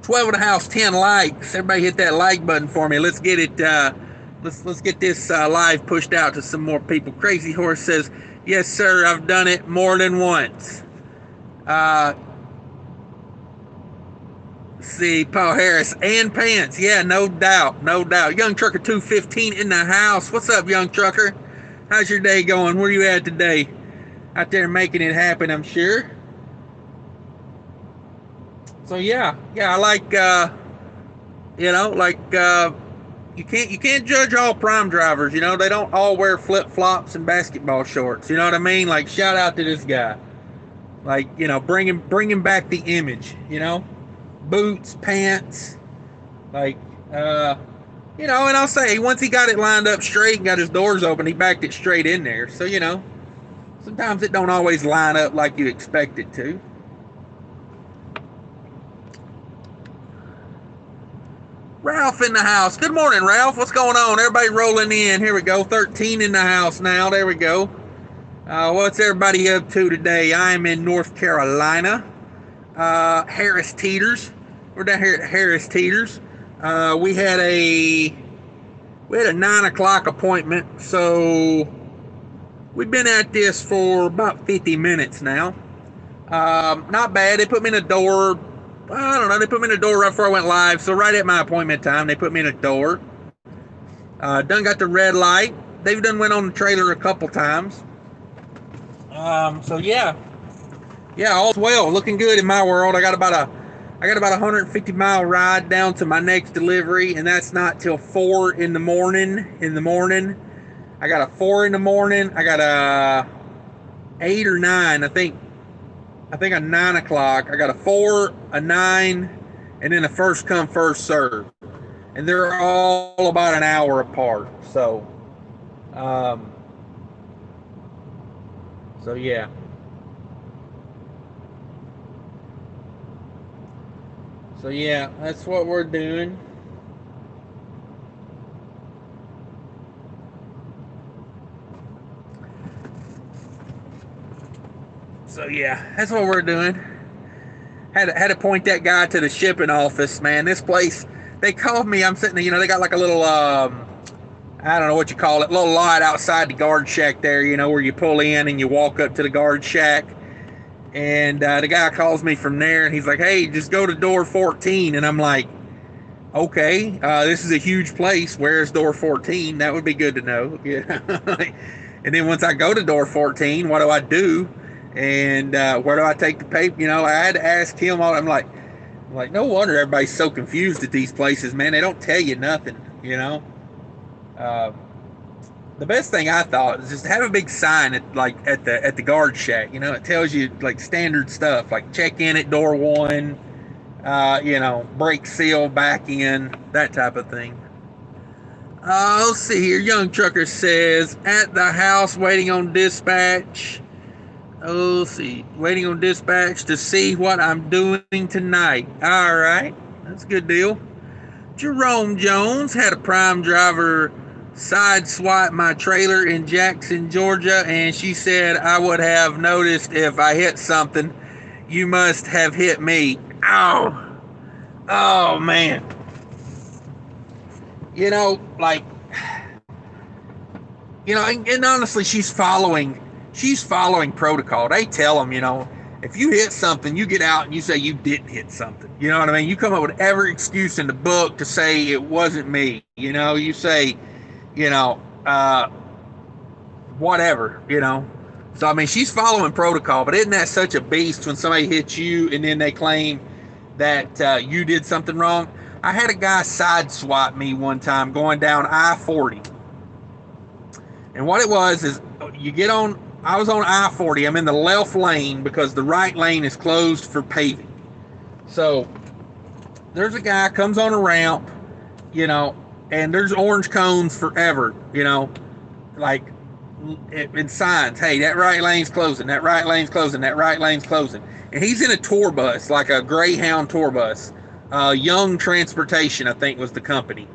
12 in the house, 10 likes. Everybody hit that like button for me. Let's get it. Let's get this live pushed out to some more people. Crazy Horse says, yes, sir, I've done it more than once. See, Paul Harris and pants. Yeah, no doubt. No doubt. Young Trucker 215 in the house. What's up, Young Trucker? How's your day going? Where you at today? Out there making it happen, I'm sure. So yeah, I like you can't judge all Prime drivers. They don't all wear flip flops and basketball shorts. You know what I mean? Like, shout out to this guy. Like, bringing back the image. Boots, pants, like, and I'll say once he got it lined up straight and got his doors open, he backed it straight in there. So sometimes it don't always line up like you expect it to. Ralph in the house. Good morning, Ralph. What's going on? Everybody rolling in. Here we go. 13 in the house now. There we go. What's everybody up to today? I'm in North Carolina. Harris Teeters. We're down here at Harris Teeters. We had a 9 o'clock appointment, so we've been at this for about 50 minutes now. Not bad. They put me in a door. I don't know. They put me in a door right before I went live. So right at my appointment time, they put me in a door. Done got the red light. They've done went on the trailer a couple times. So yeah, all's well. Looking good in my world. I got about a 150-mile ride down to my next delivery, and that's not till 4 in the morning. I got a 4 in the morning. I got a 8 or 9. I think a 9 o'clock. I got a 4, a 9, and then a first come, first serve. And they're all about an hour apart. So yeah. So yeah, that's what we're doing. So yeah, that's what we're doing. Had to point that guy to the shipping office, man. This place, they called me. I'm sitting there, they got like a little, I don't know what you call it, little lot outside the guard shack there, where you pull in and you walk up to the guard shack. And the guy calls me from there, and he's like, "Hey, just go to door 14." And I'm like, "Okay, this is a huge place. Where's door 14? That would be good to know." Yeah. And then once I go to door 14, what do I do? And where do I take the paper? I had to ask him all. I'm like, no wonder everybody's so confused at these places, man. They don't tell you nothing. Uh, the best thing I thought is just have a big sign at the guard shack. It tells you like standard stuff, like check in at door 1, brake seal, back in, that type of thing. Let's see here. Young Trucker says, at the house waiting on dispatch. Oh, let's see. Waiting on dispatch to see what I'm doing tonight. All right. That's a good deal. Jerome Jones had a prime driver sideswipe my trailer in Jackson, Georgia, and she said I would have noticed if I hit something. You must have hit me. Ow. Oh, man. And honestly, she's following protocol. They tell them, if you hit something, you get out and you say you didn't hit something. You know what I mean? You come up with every excuse in the book to say it wasn't me. You say, whatever, So, I mean, she's following protocol, but isn't that such a beast when somebody hits you and then they claim that you did something wrong? I had a guy sideswipe me one time going down I-40. And what it was is I was on I-40. I'm in the left lane because the right lane is closed for paving. So there's a guy comes on a ramp, and there's orange cones forever, like in signs. Hey, that right lane's closing. That right lane's closing. That right lane's closing. And he's in a tour bus, like a Greyhound tour bus. Young Transportation, I think, was the company.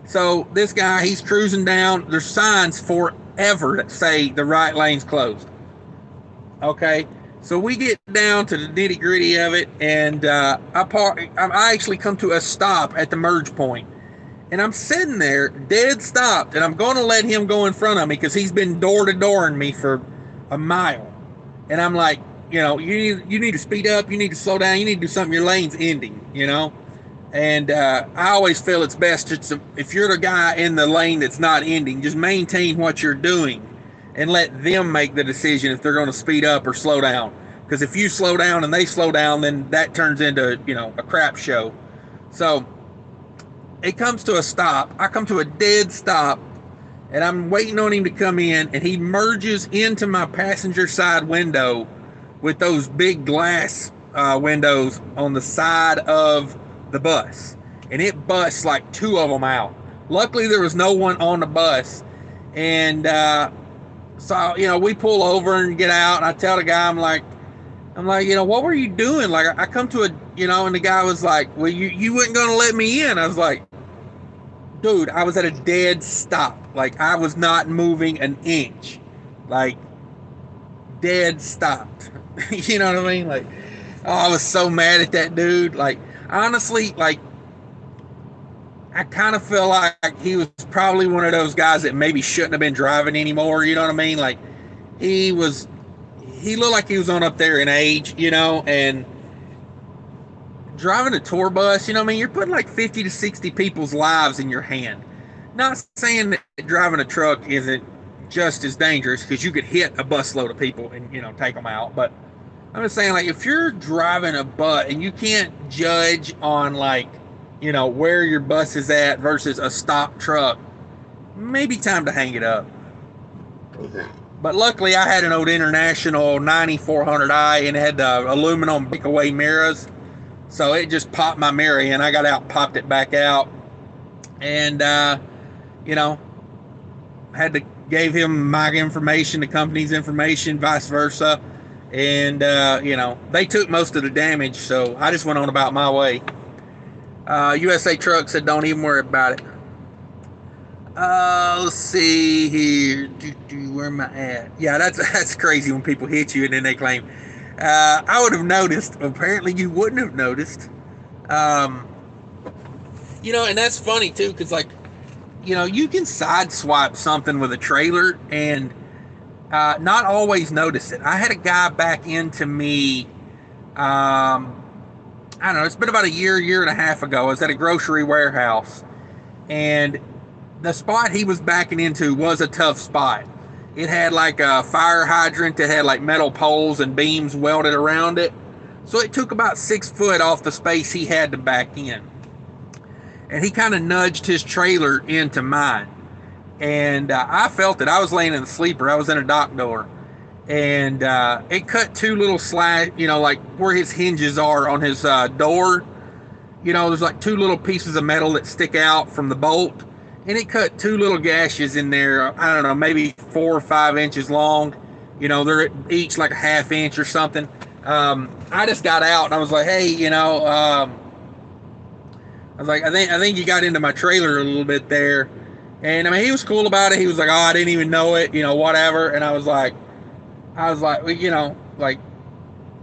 So this guy, he's cruising down. There's signs forever that say the right lane's closed. Okay, so we get down to the nitty gritty of it, and I actually come to a stop at the merge point, and I'm sitting there dead stopped, and I'm going to let him go in front of me because he's been door to dooring me for a mile, and I'm like, you need to speed up, you need to slow down, you need to do something. Your lane's ending, And I always feel it's best if you're the guy in the lane that's not ending, just maintain what you're doing and let them make the decision if they're going to speed up or slow down. Because if you slow down and they slow down, then that turns into, a crap show. So it comes to a stop. I come to a dead stop, and I'm waiting on him to come in, and he merges into my passenger side window with those big glass windows on the side of the bus, and it busts like 2 of them out. Luckily there was no one on the bus, and so we pull over and get out, and I tell the guy, I'm like, what were you doing? Like, I come to and the guy was like, well, you weren't gonna let me in. I was like, dude, I was at a dead stop. Like, I was not moving an inch. Like, dead stopped. You know what I mean? Like, oh, I was so mad at that dude. Like, honestly, like, I kind of feel like he was probably one of those guys that maybe shouldn't have been driving anymore. You know what I mean? Like, he looked like he was on up there in age, and driving a tour bus, what I mean? You're putting like 50 to 60 people's lives in your hand. Not saying that driving a truck isn't just as dangerous, because you could hit a busload of people and, take them out. But I'm just saying, like, if you're driving a bus and you can't judge on, like, where your bus is at versus a stopped truck, maybe time to hang it up. Okay. But luckily, I had an old International 9400i, and it had the aluminum breakaway mirrors. So it just popped my mirror in. I got out, popped it back out, and, gave him my information, the company's information, vice versa. And, they took most of the damage, so I just went on about my way. USA Truck said, don't even worry about it. Let's see here. Where am I at? Yeah, that's crazy when people hit you and then they claim. I would have noticed. Apparently, you wouldn't have noticed. Um, and that's funny too, because like, you can sideswipe something with a trailer and not always notice it. I had a guy back into me. I don't know. It's been about a year and a half ago. I was at a grocery warehouse, and the spot he was backing into was a tough spot. It had like a fire hydrant that had like metal poles and beams welded around it. So it took about 6 foot off the space he had to back in. And he kind of nudged his trailer into mine. And I felt it. I was laying in the sleeper. I was in a dock door. And it cut 2 little like where his hinges are on his door. There's like 2 little pieces of metal that stick out from the bolt. And it cut 2 little gashes in there. I don't know, maybe 4 or 5 inches long. They're each like a half inch or something. I just got out and I was like, hey, I was like, I think you got into my trailer a little bit there. And I mean, he was cool about it. He was like, oh, I didn't even know it, whatever. And I was like, well, like,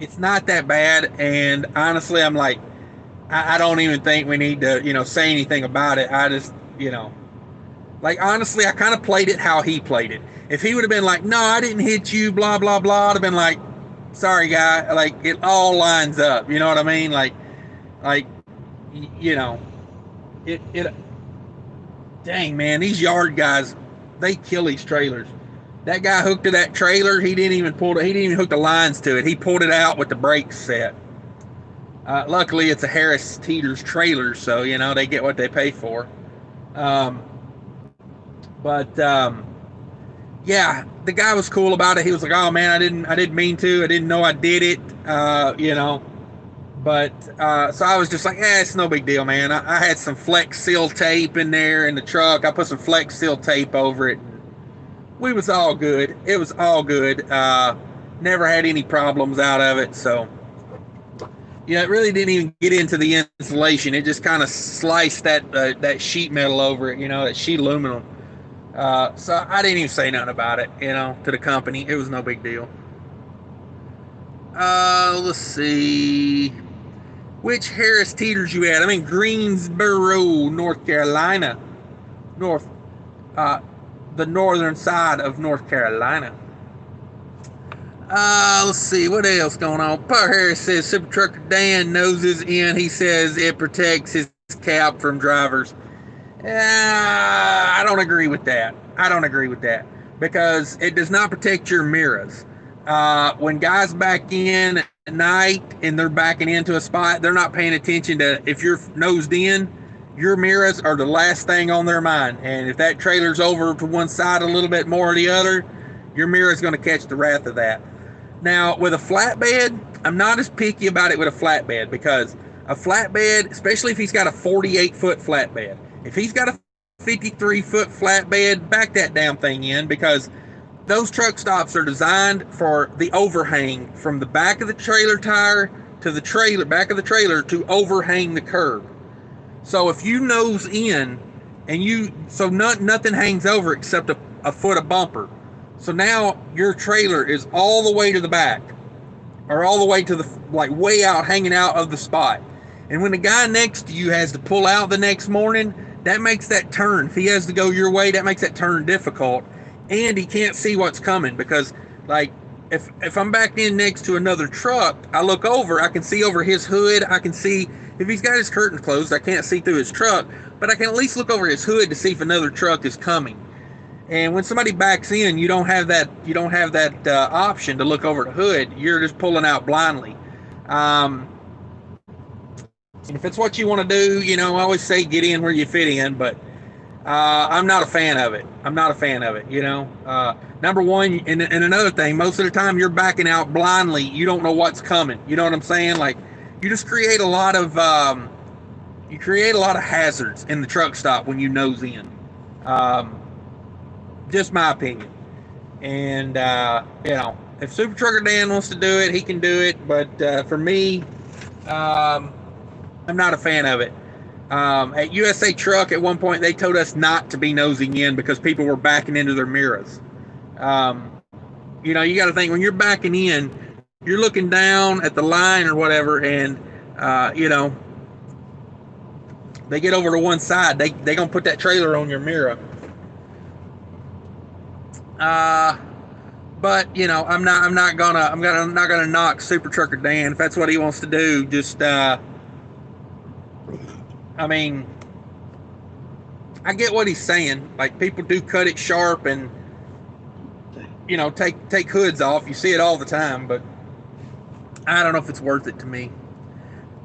it's not that bad. And honestly, I'm like, I don't even think we need to, say anything about it. I just, like, honestly, I kind of played it how he played it. If he would have been like, no, I didn't hit you, blah, blah, blah, I'd have been like, sorry, guy. Like, it all lines up. You know what I mean? Like, it, dang, man, these yard guys, they kill these trailers. That guy hooked to that trailer. He didn't even hook the lines to it. He pulled it out with the brakes set. Luckily, it's a Harris Teeter's trailer, so, they get what they pay for. Yeah, the guy was cool about it. He was like, "Oh man, I didn't mean to. I didn't know I did it." But so I was just like, it's no big deal, man. I had some Flex Seal tape in there in the truck. I put some Flex Seal tape over it. We was all good. It was all good. Never had any problems out of it. So, it really didn't even get into the insulation. It just kind of sliced that sheet metal over it, that sheet aluminum. So I didn't even say nothing about it, to the company. It was no big deal. Let's see. Which Harris Teeters you at? I'm in Greensboro, North Carolina. The northern side of North Carolina. Let's see, what else going on? Power Harris says Super Trucker Dan noses in. He says it protects his cab from drivers. I don't agree with that. Because it does not protect your mirrors. When guys back in at night and they're backing into a spot, they're not paying attention to if you're nosed in. Your mirrors are the last thing on their mind. And if that trailer's over to one side a little bit more or the other, your mirror is going to catch the wrath of that. Now, with a flatbed, I'm not as picky about it with a flatbed because a flatbed, especially if he's got a 48-foot flatbed, if he's got a 53-foot flatbed, back that damn thing in because those truck stops are designed for the overhang from the back of the trailer tire to the back of the trailer to overhang the curb. So if you nose in and nothing hangs over except a foot of bumper. So now your trailer is all the way to the back or all the way to the, like, way out, hanging out of the spot. And when the guy next to you has to pull out the next morning, that makes that turn. If he has to go your way, that makes that turn difficult. And he can't see what's coming because, like, if I'm back in next to another truck, I look over, I can see over his hood. I can see if he's got his curtains closed, I can't see through his truck, but I can at least look over his hood to see if another truck is coming. And when somebody backs in, you don't have that option to look over the hood. You're just pulling out blindly. If it's what you want to do, I always say get in where you fit in, but I'm not a fan of it. Number one, and another thing, most of the time you're backing out blindly. You don't know what's coming. You know what I'm saying? Like, you just create a lot of hazards in the truck stop when you nose in. Just my opinion. And if Super Trucker Dan wants to do it, he can do it. But for me, I'm not a fan of it. At USA Truck, at one point, they told us not to be nosing in because people were backing into their mirrors. You got to think, when you're backing in, you're looking down at the line or whatever, and you know, they get over to one side, they gonna put that trailer on your mirror. But you know, I'm not gonna knock Super Trucker Dan if that's what he wants to do. Just I mean, I get what he's saying. Like, people do cut it sharp and, you know, take hoods off. You see it all the time, but I don't know if it's worth it to me.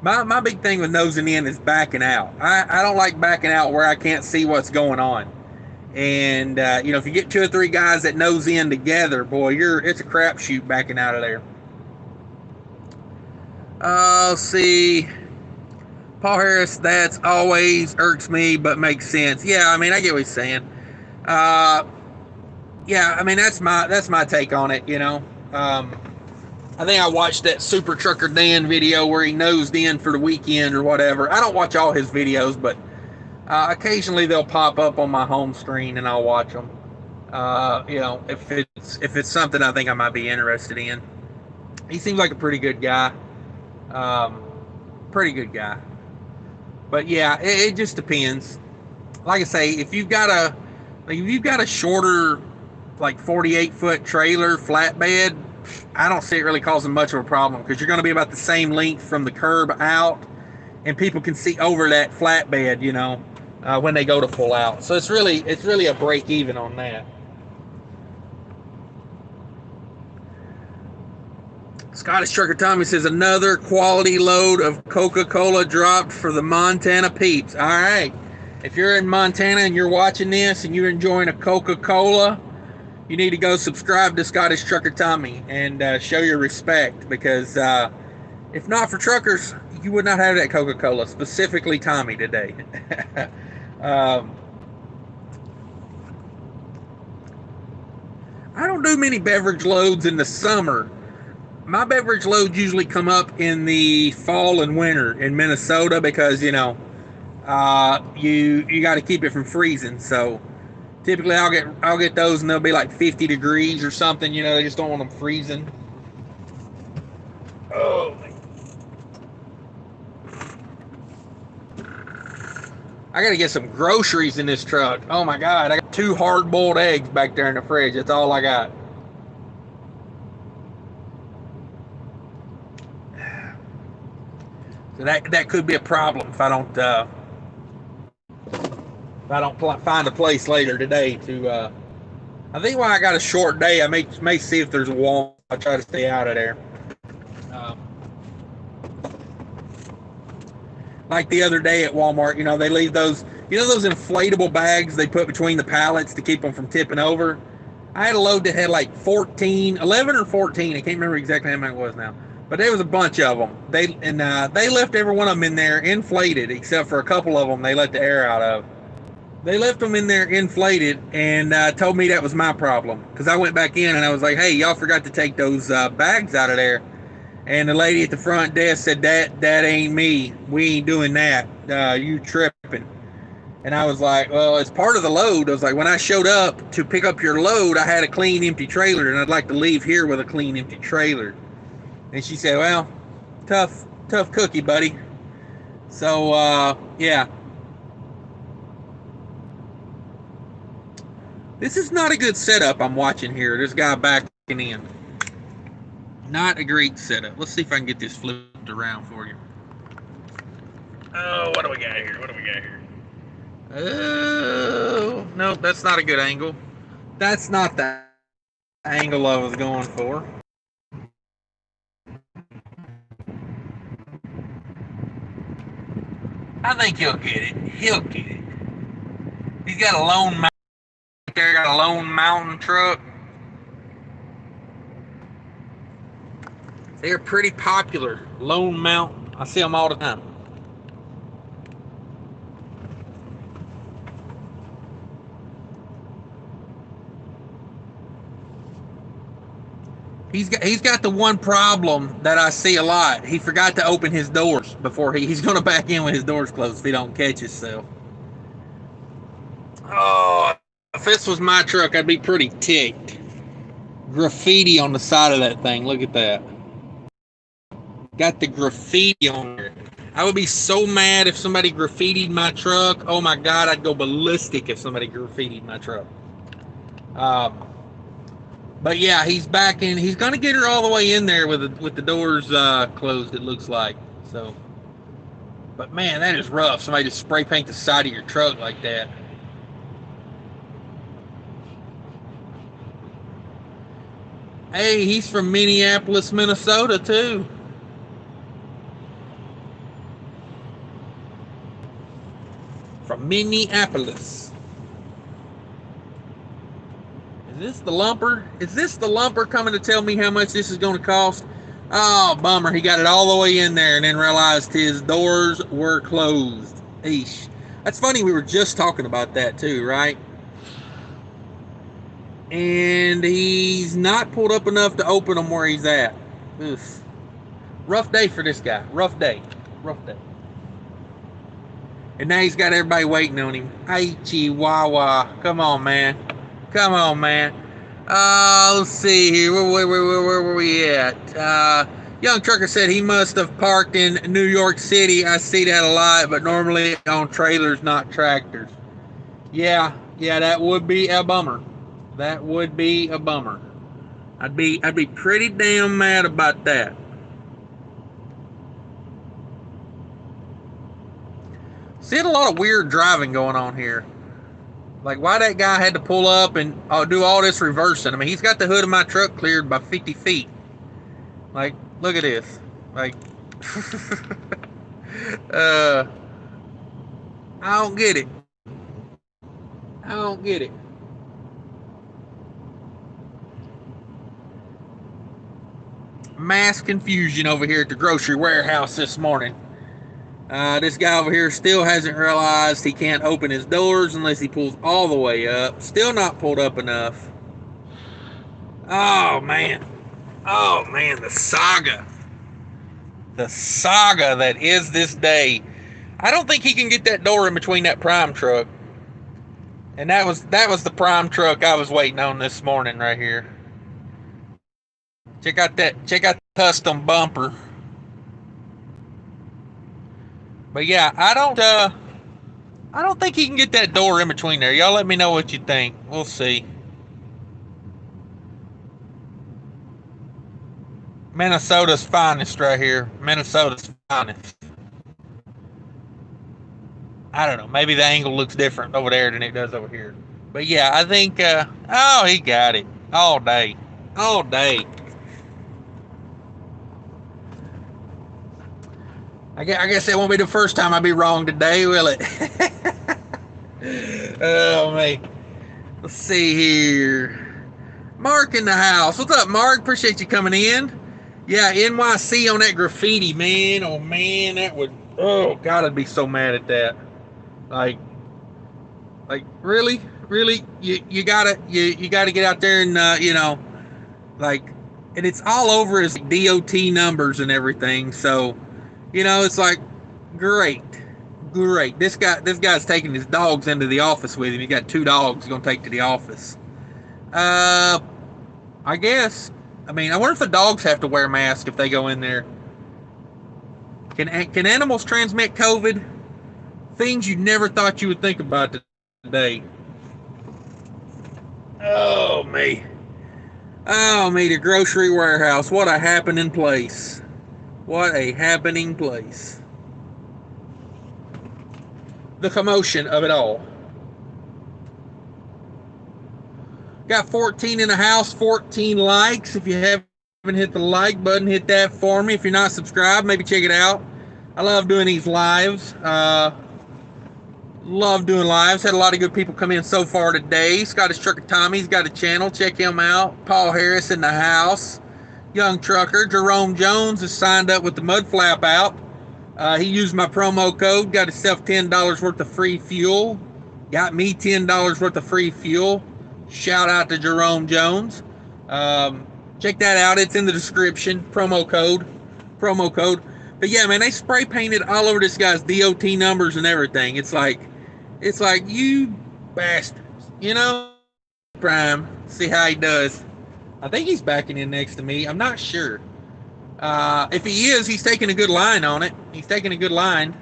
My big thing with nosing in is backing out. I don't like backing out where I can't see what's going on. And you know, if you get 2 or 3 guys that nose in together, boy, it's a crapshoot backing out of there. Let's see. Paul Harris, that's always irks me, but makes sense. Yeah, I mean, I get what he's saying. Yeah, I mean, that's my take on it. You know, I think I watched that Super Trucker Dan video where he nosed in for the weekend or whatever. I don't watch all his videos, but occasionally they'll pop up on my home screen and I'll watch them. You know, if it's something I think I might be interested in. He seems like a pretty good guy. Pretty good guy. But yeah, it just depends. Like I say, if you've got a shorter, like 48-foot trailer flatbed, I don't see it really causing much of a problem, because you're going to be about the same length from the curb out, and people can see over that flatbed, you know, when they go to pull out. So it's really a break even on that. Scottish Trucker Tommy says, another quality load of Coca-Cola dropped for the Montana peeps. All right. If you're in Montana and you're watching this and you're enjoying a Coca-Cola, you need to go subscribe to Scottish Trucker Tommy and show your respect, because if not for truckers, you would not have that Coca-Cola, specifically Tommy today. I don't do many beverage loads in the summer. My beverage loads usually come up in the fall and winter in Minnesota, because, you know, you got to keep it from freezing. So typically I'll get those, and they'll be like 50 degrees or something. You know, they just don't want them freezing. Oh, I gotta get some groceries in this truck. Oh my God, I got 2 hard-boiled eggs back there in the fridge. That's all I got. So that could be a problem if I don't find a place later today to. I think while I got a short day, I may see if there's a Walmart. I'll try to stay out of there. Like the other day at Walmart, you know, they leave those, you know, those inflatable bags they put between the pallets to keep them from tipping over. I had a load that had like 11 or 14. I can't remember exactly how many it was now. But there was a bunch of them. They left every one of them in there inflated, except for a couple of them they let the air out of. They left them in there inflated, and told me that was my problem, because I went back in and I was like, hey, y'all forgot to take those bags out of there. And the lady at the front desk said, that ain't me. We ain't doing that. You tripping. And I was like, well, it's part of the load. I was like, when I showed up to pick up your load, I had a clean, empty trailer, and I'd like to leave here with a clean, empty trailer. And she said, well, tough cookie, buddy. So, yeah. This is not a good setup I'm watching here. This guy backing in. Not a great setup. Let's see if I can get this flipped around for you. Oh, what do we got here? Oh, no, that's not a good angle. That's not the angle I was going for. I think he'll get it. He's got a Lone Mountain there, got a Lone Mountain truck. They're pretty popular, Lone Mountain. I see them all the time. He's got the one problem that I see a lot. He forgot to open his doors before he's going to back in when his door's closed if he don't catch himself. Oh, if this was my truck, I'd be pretty ticked. Graffiti on the side of that thing. Look at that. Got the graffiti on there. I would be so mad if somebody graffitied my truck. Oh my God, I'd go ballistic if somebody graffitied my truck. Um, but yeah, he's back in. He's gonna get her all the way in there with the doors closed. It looks like so. But man, that is rough. Somebody just spray paint the side of your truck like that. Hey, he's from Minneapolis, Minnesota too. From Minneapolis. Is this the lumper? Is this the lumper coming to tell me how much this is going to cost? Oh, bummer. He got it all the way in there and then realized his doors were closed. Eesh. That's funny. We were just talking about that too, right? And he's not pulled up enough to open them where he's at. Oof. Rough day for this guy. Rough day. Rough day. And now he's got everybody waiting on him. Hey, Chihuahua. Come on, man. Come on, man. Let's see here. Where were we at? Young trucker said he must have parked in New York City. I see that a lot, but normally on trailers, not tractors. Yeah, that would be a bummer. That would be a bummer. I'd be pretty damn mad about that. Seeing a lot of weird driving going on here. Like, why that guy had to pull up and do all this reversing. I mean, he's got the hood of my truck cleared by 50 feet. Like, look at this. Like, I don't get it. I don't get it. Mass confusion over here at the grocery warehouse this morning. This guy over here still hasn't realized he can't open his doors unless he pulls all the way up. Still not pulled up enough. Oh, man. Oh, man, the saga. The saga that is this day. I don't think he can get that door in between that prime truck. And that was the prime truck I was waiting on this morning right here. Check out the custom bumper. But yeah, I don't think he can get that door in between there. Y'all let me know what you think. We'll see. Minnesota's finest right here. Minnesota's finest. I don't know. Maybe the angle looks different over there than it does over here. But yeah, I think, he got it. All day. All day. I guess that won't be the first time I'll be wrong today, will it? Oh, man. Let's see here. Mark in the house. What's up, Mark? Appreciate you coming in. Yeah, NYC on that graffiti, man. Oh, man, that would... Oh, God, I'd be so mad at that. Like really? Really? You gotta get out there and, like... And it's all over his DOT numbers and everything, so... it's like, great. This guy's taking his dogs into the office with him. He got 2 dogs he's gonna take to the office. I guess. I mean, I wonder if the dogs have to wear masks if they go in there. Can animals transmit COVID? Things you never thought you would think about today. Oh me, the grocery warehouse. What a happening place. What a happening place. The commotion of it all. Got 14 in the house, 14 likes. If you haven't hit the like button, hit that for me. If you're not subscribed, maybe check it out. I love doing these lives. Love doing lives. Had a lot of good people come in so far today. Scottish Trucker Tommy's got a channel. Check him out. Paul Harris in the house. Young trucker Jerome Jones is signed up with the mud flap out. He used my promo code, got himself $10 worth of free fuel. Got me $10 worth of free fuel. Shout out to Jerome Jones. Check that out. It's in the description. Promo code. But yeah, man, they spray painted all over this guy's DOT numbers and everything. It's like you bastards. Prime. See how he does. I think he's backing in next to me. I'm not sure. If he is, he's taking a good line on it. He's taking a good line.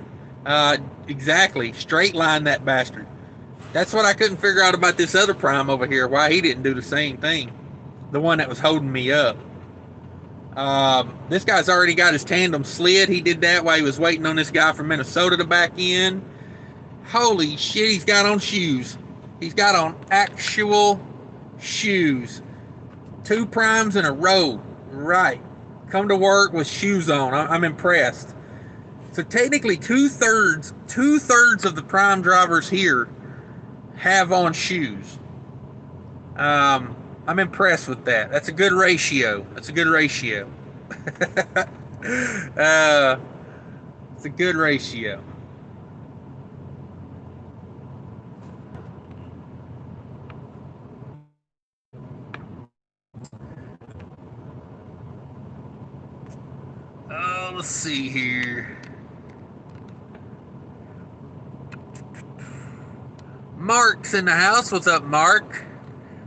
Exactly. Straight line that bastard. That's what I couldn't figure out about this other prime over here, why he didn't do the same thing. The one that was holding me up. This guy's already got his tandem slid. He did that while he was waiting on this guy from Minnesota to back in. Holy shit, he's got on shoes. He's got on actual shoes. 2 primes in a row. Right. Come to work with shoes on. I'm impressed. So technically two-thirds of the prime drivers here have on shoes. I'm impressed with that. That's a good ratio. It's a good ratio. Let's see here. Mark's in the house. What's up, Mark?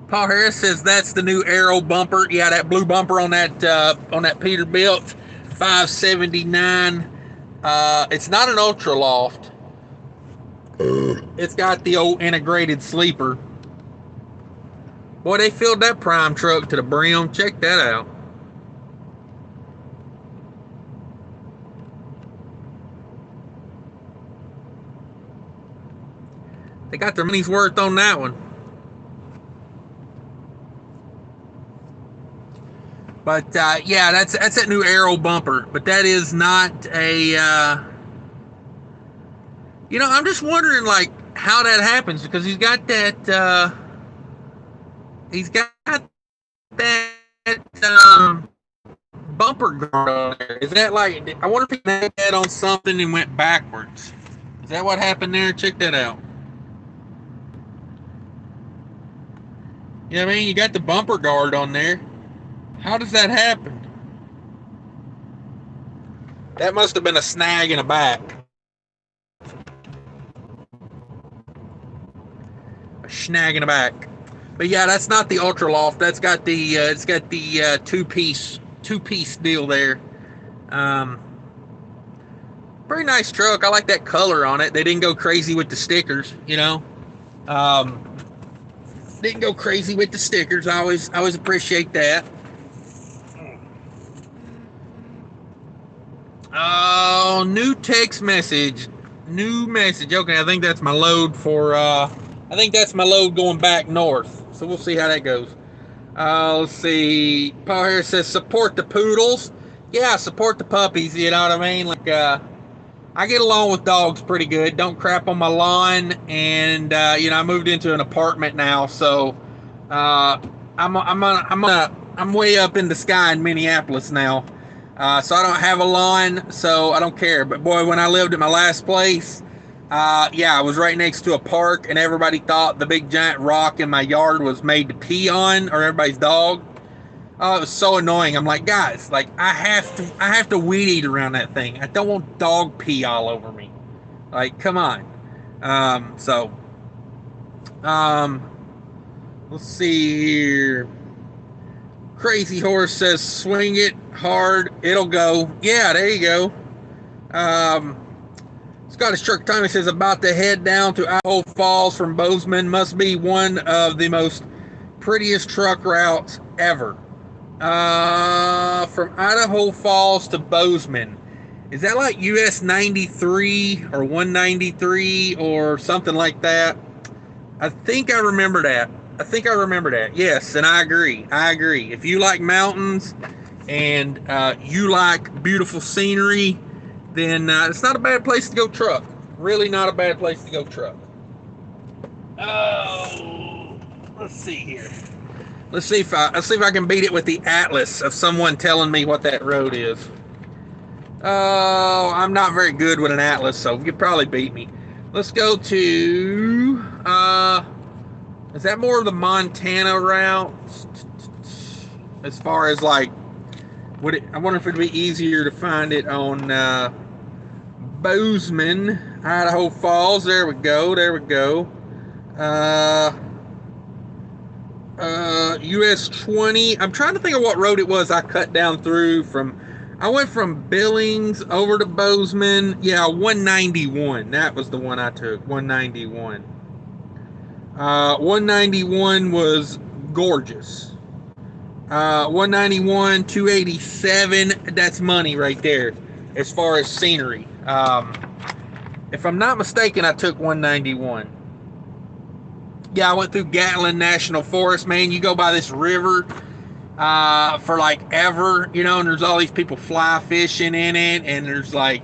Paul Harris says that's the new Aero bumper. Yeah, that blue bumper on that Peterbilt 579. It's not an ultra loft. It's got the old integrated sleeper. Boy, they filled that prime truck to the brim. Check that out. They got their money's worth on that one. But yeah, that's that new Aero bumper. But that is not a. I'm just wondering like how that happens because he's got that. He's got that bumper guard on there. Is that like? I wonder if he had that on something and went backwards. Is that what happened there? Check that out. You know what I mean? You got the bumper guard on there. How does that happen? That must have been a snag in the back. A snag in the back. But yeah, that's not the Ultra Loft. That's got the it's got the two-piece deal there. Very nice truck. I like that color on it. They didn't go crazy with the stickers, you know. Didn't go crazy with the stickers. I always appreciate that. Oh, new text message. New message. Okay, I think that's my load for I think that's my load going back north. So we'll see how that goes. Let's see. Paul Harris says support the poodles. Yeah, support the puppies, you know what I mean? Like I get along with dogs pretty good. Don't crap on my lawn, and I moved into an apartment now, so I'm way up in the sky in Minneapolis now. So I don't have a lawn, so I don't care. But boy, when I lived at my last place, I was right next to a park, and everybody thought the big giant rock in my yard was made to pee on, or everybody's dog. Oh, it was so annoying. I'm like, guys, like I have to weed eat around that thing. I don't want dog pee all over me. Like, come on. Let's see here. Crazy Horse says, swing it hard, it'll go. Yeah, there you go. Scottish Truck Tommy says, about to head down to Idaho Falls from Bozeman. Must be one of the most prettiest truck routes ever. From Idaho Falls to Bozeman. Is that like US 93 or 193 or something like that? I think I remember that. Yes, and I agree. If you like mountains and you like beautiful scenery, then it's not a bad place to go truck. Really not a bad place to go truck. Oh, let's see here. Let's see if I can beat it with the atlas of someone telling me what that road is. Oh, I'm not very good with an atlas, so you could probably beat me. Let's go to is that more of the Montana route? As far as like, I wonder if it'd be easier to find it on Bozeman, Idaho Falls. There we go. US 20. I'm trying to think of what road it was I cut down through from I went from Billings over to Bozeman. Yeah, 191. That was the one I took. 191. 191 was gorgeous. 191, 287. That's money right there, as far as scenery. If I'm not mistaken, I took 191. Yeah, I went through Gatlin National Forest. Man, you go by this river for like ever, you know, and there's all these people fly fishing in it, and there's like,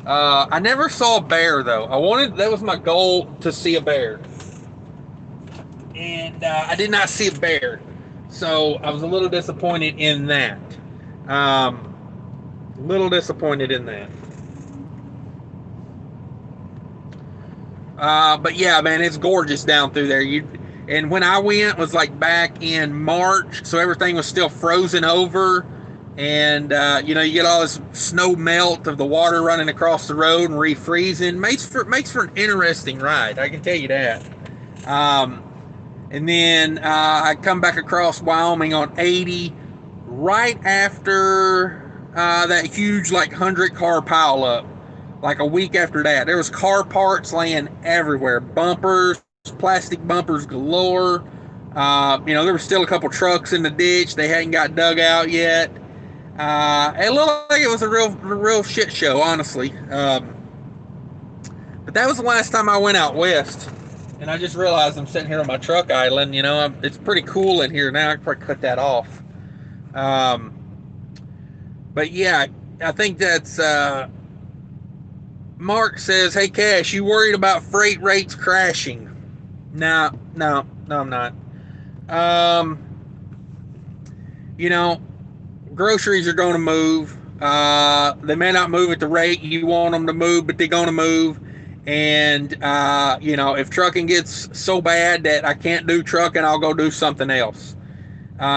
I never saw a bear though. That was my goal, to see a bear, and I did not see a bear, so I was a little disappointed in that. But yeah, man, it's gorgeous down through there. And when I went was like back in March, so everything was still frozen over, and you know, you get all this snow melt of the water running across the road and refreezing. Makes for an interesting ride, I can tell you that. And then I come back across Wyoming on 80 right after that huge like 100-car pileup. Like a week after that, there was car parts laying everywhere, bumpers, plastic bumpers galore. You know, there were still a couple trucks in the ditch. They hadn't got dug out yet. It looked like it was a real shit show, honestly. But that was the last time I went out west. And I just realized I'm sitting here on my truck idling. You know, it's pretty cool in here now. I could probably cut that off. But yeah, I think that's... Mark says, "Hey Cash, you worried about freight rates crashing?" No, I'm not. You know, groceries are going to move. They may not move at the rate you want them to move, but they're going to move. And you know, if trucking gets so bad that I can't do trucking, I'll go do something else.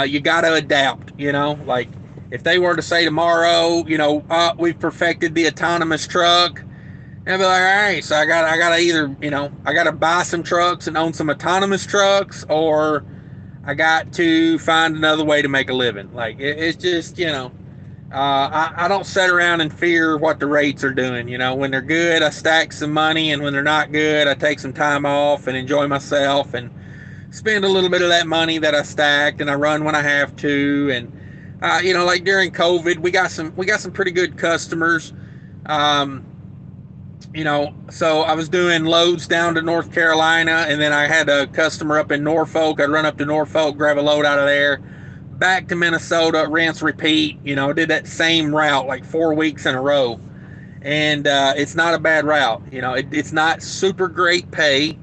You got to adapt. You know, like if they were to say tomorrow, you know, we've perfected the autonomous truck. And be like, all right, so I gotta either, you know, I gotta buy some trucks and own some autonomous trucks, or I got to find another way to make a living. Like it's just, you know, I don't sit around and fear what the rates are doing. You know, when they're good, I stack some money, and when they're not good, I take some time off and enjoy myself and spend a little bit of that money that I stacked, and I run when I have to. And you know, like during COVID, we got some pretty good customers. You know, so I was doing loads down to North Carolina, and then I had a customer up in Norfolk. I'd run up to Norfolk, grab a load out of there, back to Minnesota, rinse, repeat. You know, did that same route like 4 weeks in a row. And it's not a bad route. You know, it's not super great pay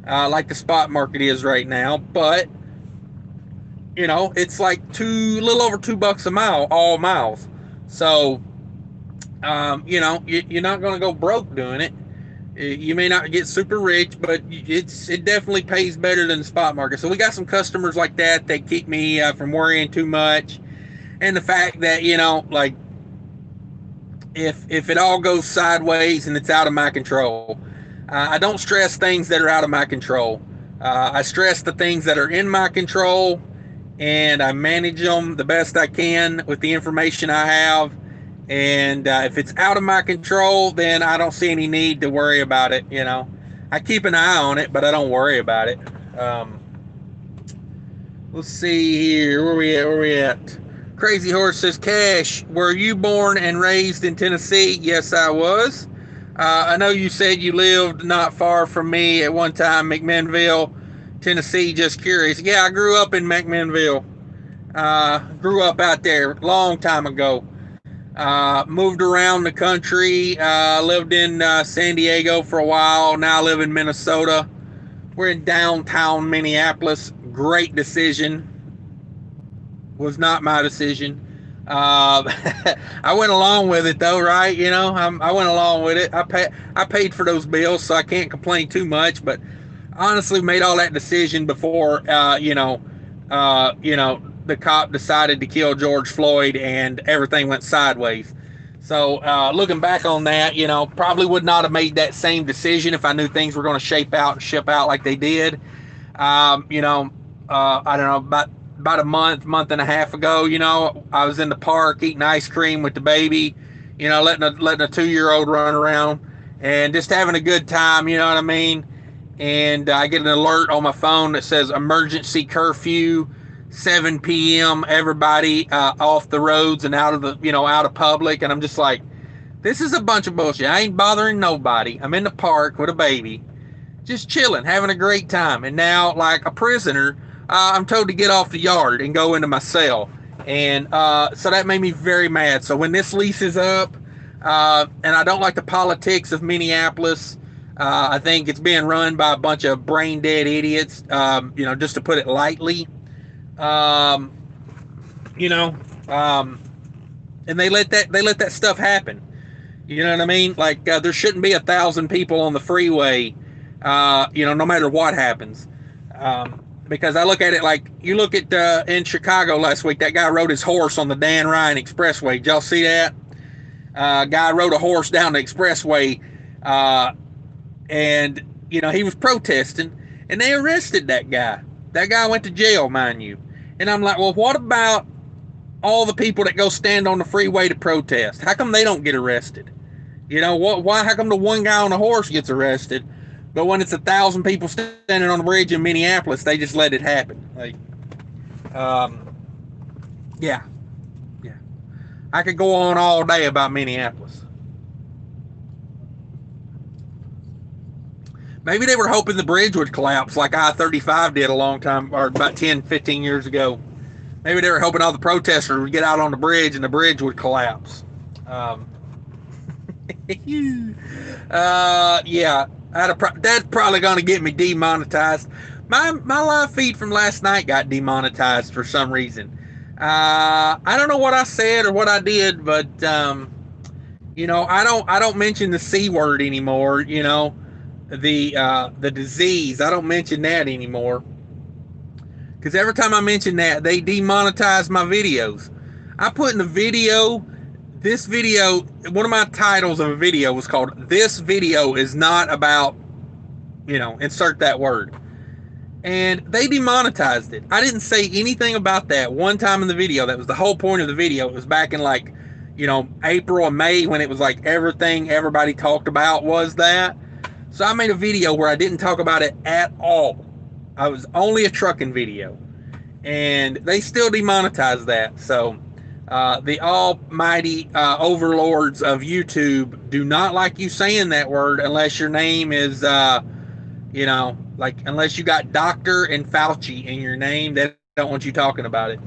like the spot market is right now, but, you know, it's like a little over $2 a mile, all miles. So, you know, you're not going to go broke doing it. You may not get super rich, but it definitely pays better than the spot market. So we got some customers like that. They keep me from worrying too much. And the fact that, you know, like if it all goes sideways and it's out of my control, I don't stress things that are out of my control. I stress the things that are in my control, and I manage them the best I can with the information I have. And if it's out of my control, then I don't see any need to worry about it. You know, I keep an eye on it, but I don't worry about it. Let's see here. Where we at? Crazy Horse says, Cash, were you born and raised in Tennessee? Yes, I was. I know you said you lived not far from me at one time, McMinnville, Tennessee. Just curious. Yeah, I grew up in McMinnville. Grew up out there a long time ago. Moved around the country, lived in San Diego for a while. Now I live in Minnesota. We're in downtown Minneapolis. Great decision. Was not my decision. I went along with it though, right? You know, I went along with it. I paid for those bills, so I can't complain too much. But honestly, made all that decision before, the cop decided to kill George Floyd and everything went sideways. So looking back on that, you know, probably would not have made that same decision if I knew things were going to ship out like they did. I don't know, about about a month and a half ago. I was in the park eating ice cream with the baby, letting a 2-year-old run around and just having a good time. You know what I mean? And I get an alert on my phone that says emergency curfew, 7 p.m. Everybody off the roads and out of public. And I'm just like, this is a bunch of bullshit. I ain't bothering nobody. I'm in the park with a baby, just chilling, having a great time. And now, like a prisoner, I'm told to get off the yard and go into my cell. And so that made me very mad. So when this lease is up, and I don't like the politics of Minneapolis, I think it's being run by a bunch of brain dead idiots, just to put it lightly. Um, and they let that stuff happen. You know what I mean? Like there shouldn't be 1,000 people on the freeway, no matter what happens. Because I look at it like you look at in Chicago last week, that guy rode his horse on the Dan Ryan Expressway. Did y'all see that? Guy rode a horse down the expressway, and he was protesting, and they arrested that guy. That guy went to jail, mind you. And I'm like, well, what about all the people that go stand on the freeway to protest? How come they don't get arrested? Why? How come the one guy on the horse gets arrested, but when it's 1,000 people standing on the bridge in Minneapolis, they just let it happen? Like, yeah. I could go on all day about Minneapolis. Maybe they were hoping the bridge would collapse like I-35 did a long time, or about 10, 15 years ago. Maybe they were hoping all the protesters would get out on the bridge and the bridge would collapse. Yeah, that's probably going to get me demonetized. My live feed from last night got demonetized for some reason. I don't know what I said or what I did, but I don't mention the C word anymore. The disease. I don't mention that anymore, because every time I mention that, they demonetize my videos. I put in the video, this video, one of my titles of a video was called "This Video is Not About," insert that word. And they demonetized it. I didn't say anything about that one time in the video. That was the whole point of the video. It was back in April or May, when it was like everything everybody talked about was that. So I made a video where I didn't talk about it at all. I was only a trucking video. And they still demonetized that. So the almighty overlords of YouTube do not like you saying that word unless your name is, unless you got Doctor and Fauci in your name, they don't want you talking about it.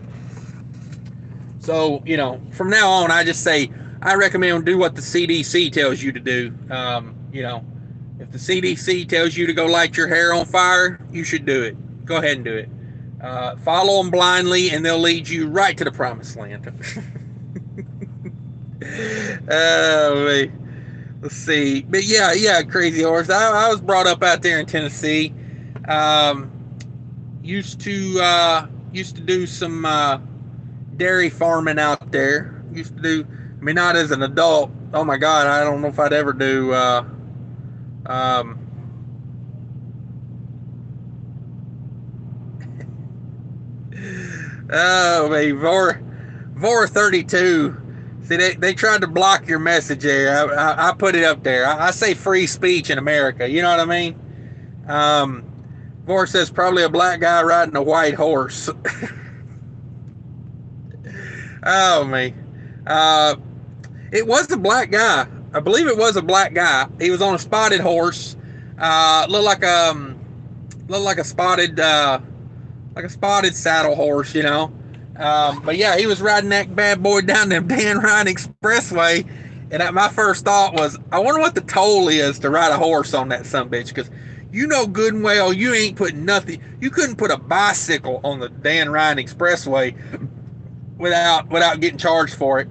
So, from now on, I just say, I recommend do what the CDC tells you to do. If the CDC tells you to go light your hair on fire, you should do it. Go ahead and do it. Follow them blindly, and they'll lead you right to the promised land. Oh, man. Let's see. But yeah, Crazy Horse. I was brought up out there in Tennessee. Used to do some dairy farming out there. Used to do, not as an adult. Oh my God, I don't know if I'd ever do oh, man, Vor 32. See, they tried to block your message there. I put it up there. I say free speech in America. You know what I mean? Vor says probably a black guy riding a white horse. Oh, man. It was a black guy. I believe it was a black guy. He was on a spotted horse. Looked like a spotted saddle horse, But yeah, he was riding that bad boy down the Dan Ryan Expressway, and my first thought was, I wonder what the toll is to ride a horse on that sumbitch, because good and well you ain't putting nothing. You couldn't put a bicycle on the Dan Ryan Expressway without getting charged for it.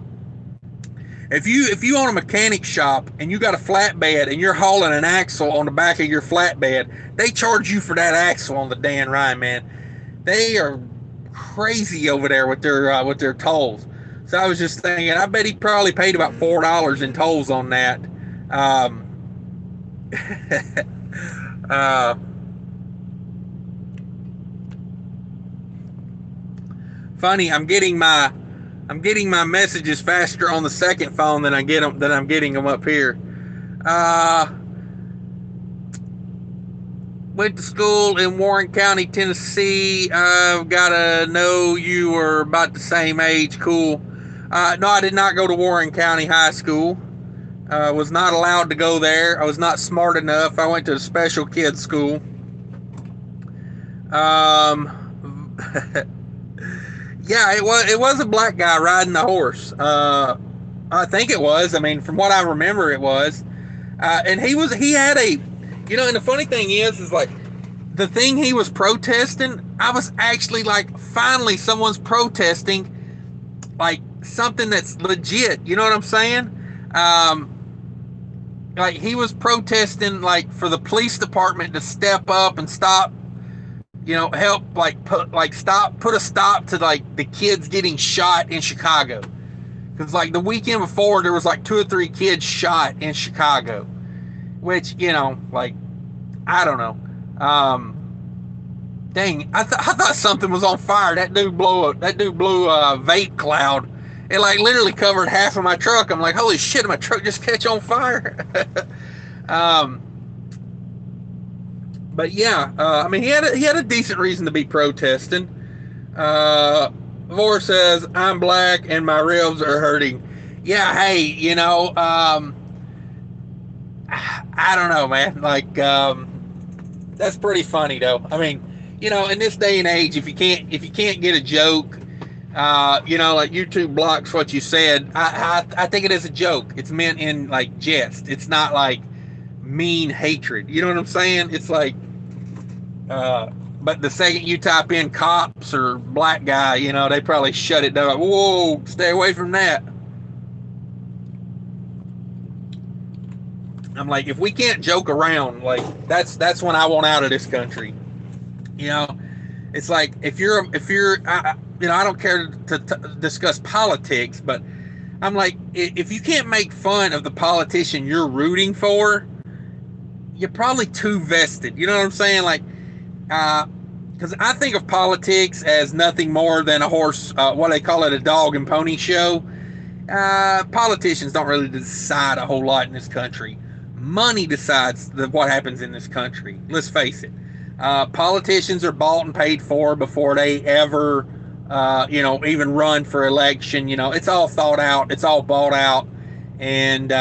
If you own a mechanic shop and you got a flatbed and you're hauling an axle on the back of your flatbed, they charge you for that axle on the Dan Ryan, man. They are crazy over there with their tolls. So I was just thinking, I bet he probably paid about $4 in tolls on that. funny. I'm getting my messages faster on the second phone than I'm getting them up here. Went to school in Warren County, Tennessee. I've got to know you were about the same age. Cool. No, I did not go to Warren County High School. Was not allowed to go there. I was not smart enough. I went to a special kids school. Yeah, it was a black guy riding the horse. I think it was. I mean, from what I remember, it was. And he had a, and the funny thing is like the thing he was protesting, I was actually like, finally someone's protesting like something that's legit. You know what I'm saying? Like he was protesting like for the police department to step up and stop, help like put a stop to like the kids getting shot in Chicago. Because like the weekend before there was like 2 or 3 kids shot in Chicago, which, like, I don't know. Dang, I thought something was on fire. That dude blew a vape cloud. It like literally covered half of my truck. I'm like, holy shit, did my truck just catch on fire? But yeah, I mean, he had a decent reason to be protesting. Vor says, I'm black and my ribs are hurting. Yeah, hey, I don't know, man. Like, that's pretty funny though. I mean, in this day and age, if you can't get a joke, like YouTube blocks what you said. I think it is a joke. It's meant in like jest. It's not like mean hatred. You know what I'm saying? It's like, but the second you type in cops or black guy, they probably shut it down. Like, whoa, stay away from that. I'm like, if we can't joke around, like that's when I want out of this country. It's like if you're, I don't care to discuss politics, but I'm like, if you can't make fun of the politician you're rooting for, you're probably too vested. You know what I'm saying? Like, because I think of politics as nothing more than a horse, what they call it, a dog and pony show. Politicians don't really decide a whole lot in this country. Money decides what happens in this country. Let's face it. Politicians are bought and paid for before they ever, even run for election. It's all thought out. It's all bought out. And,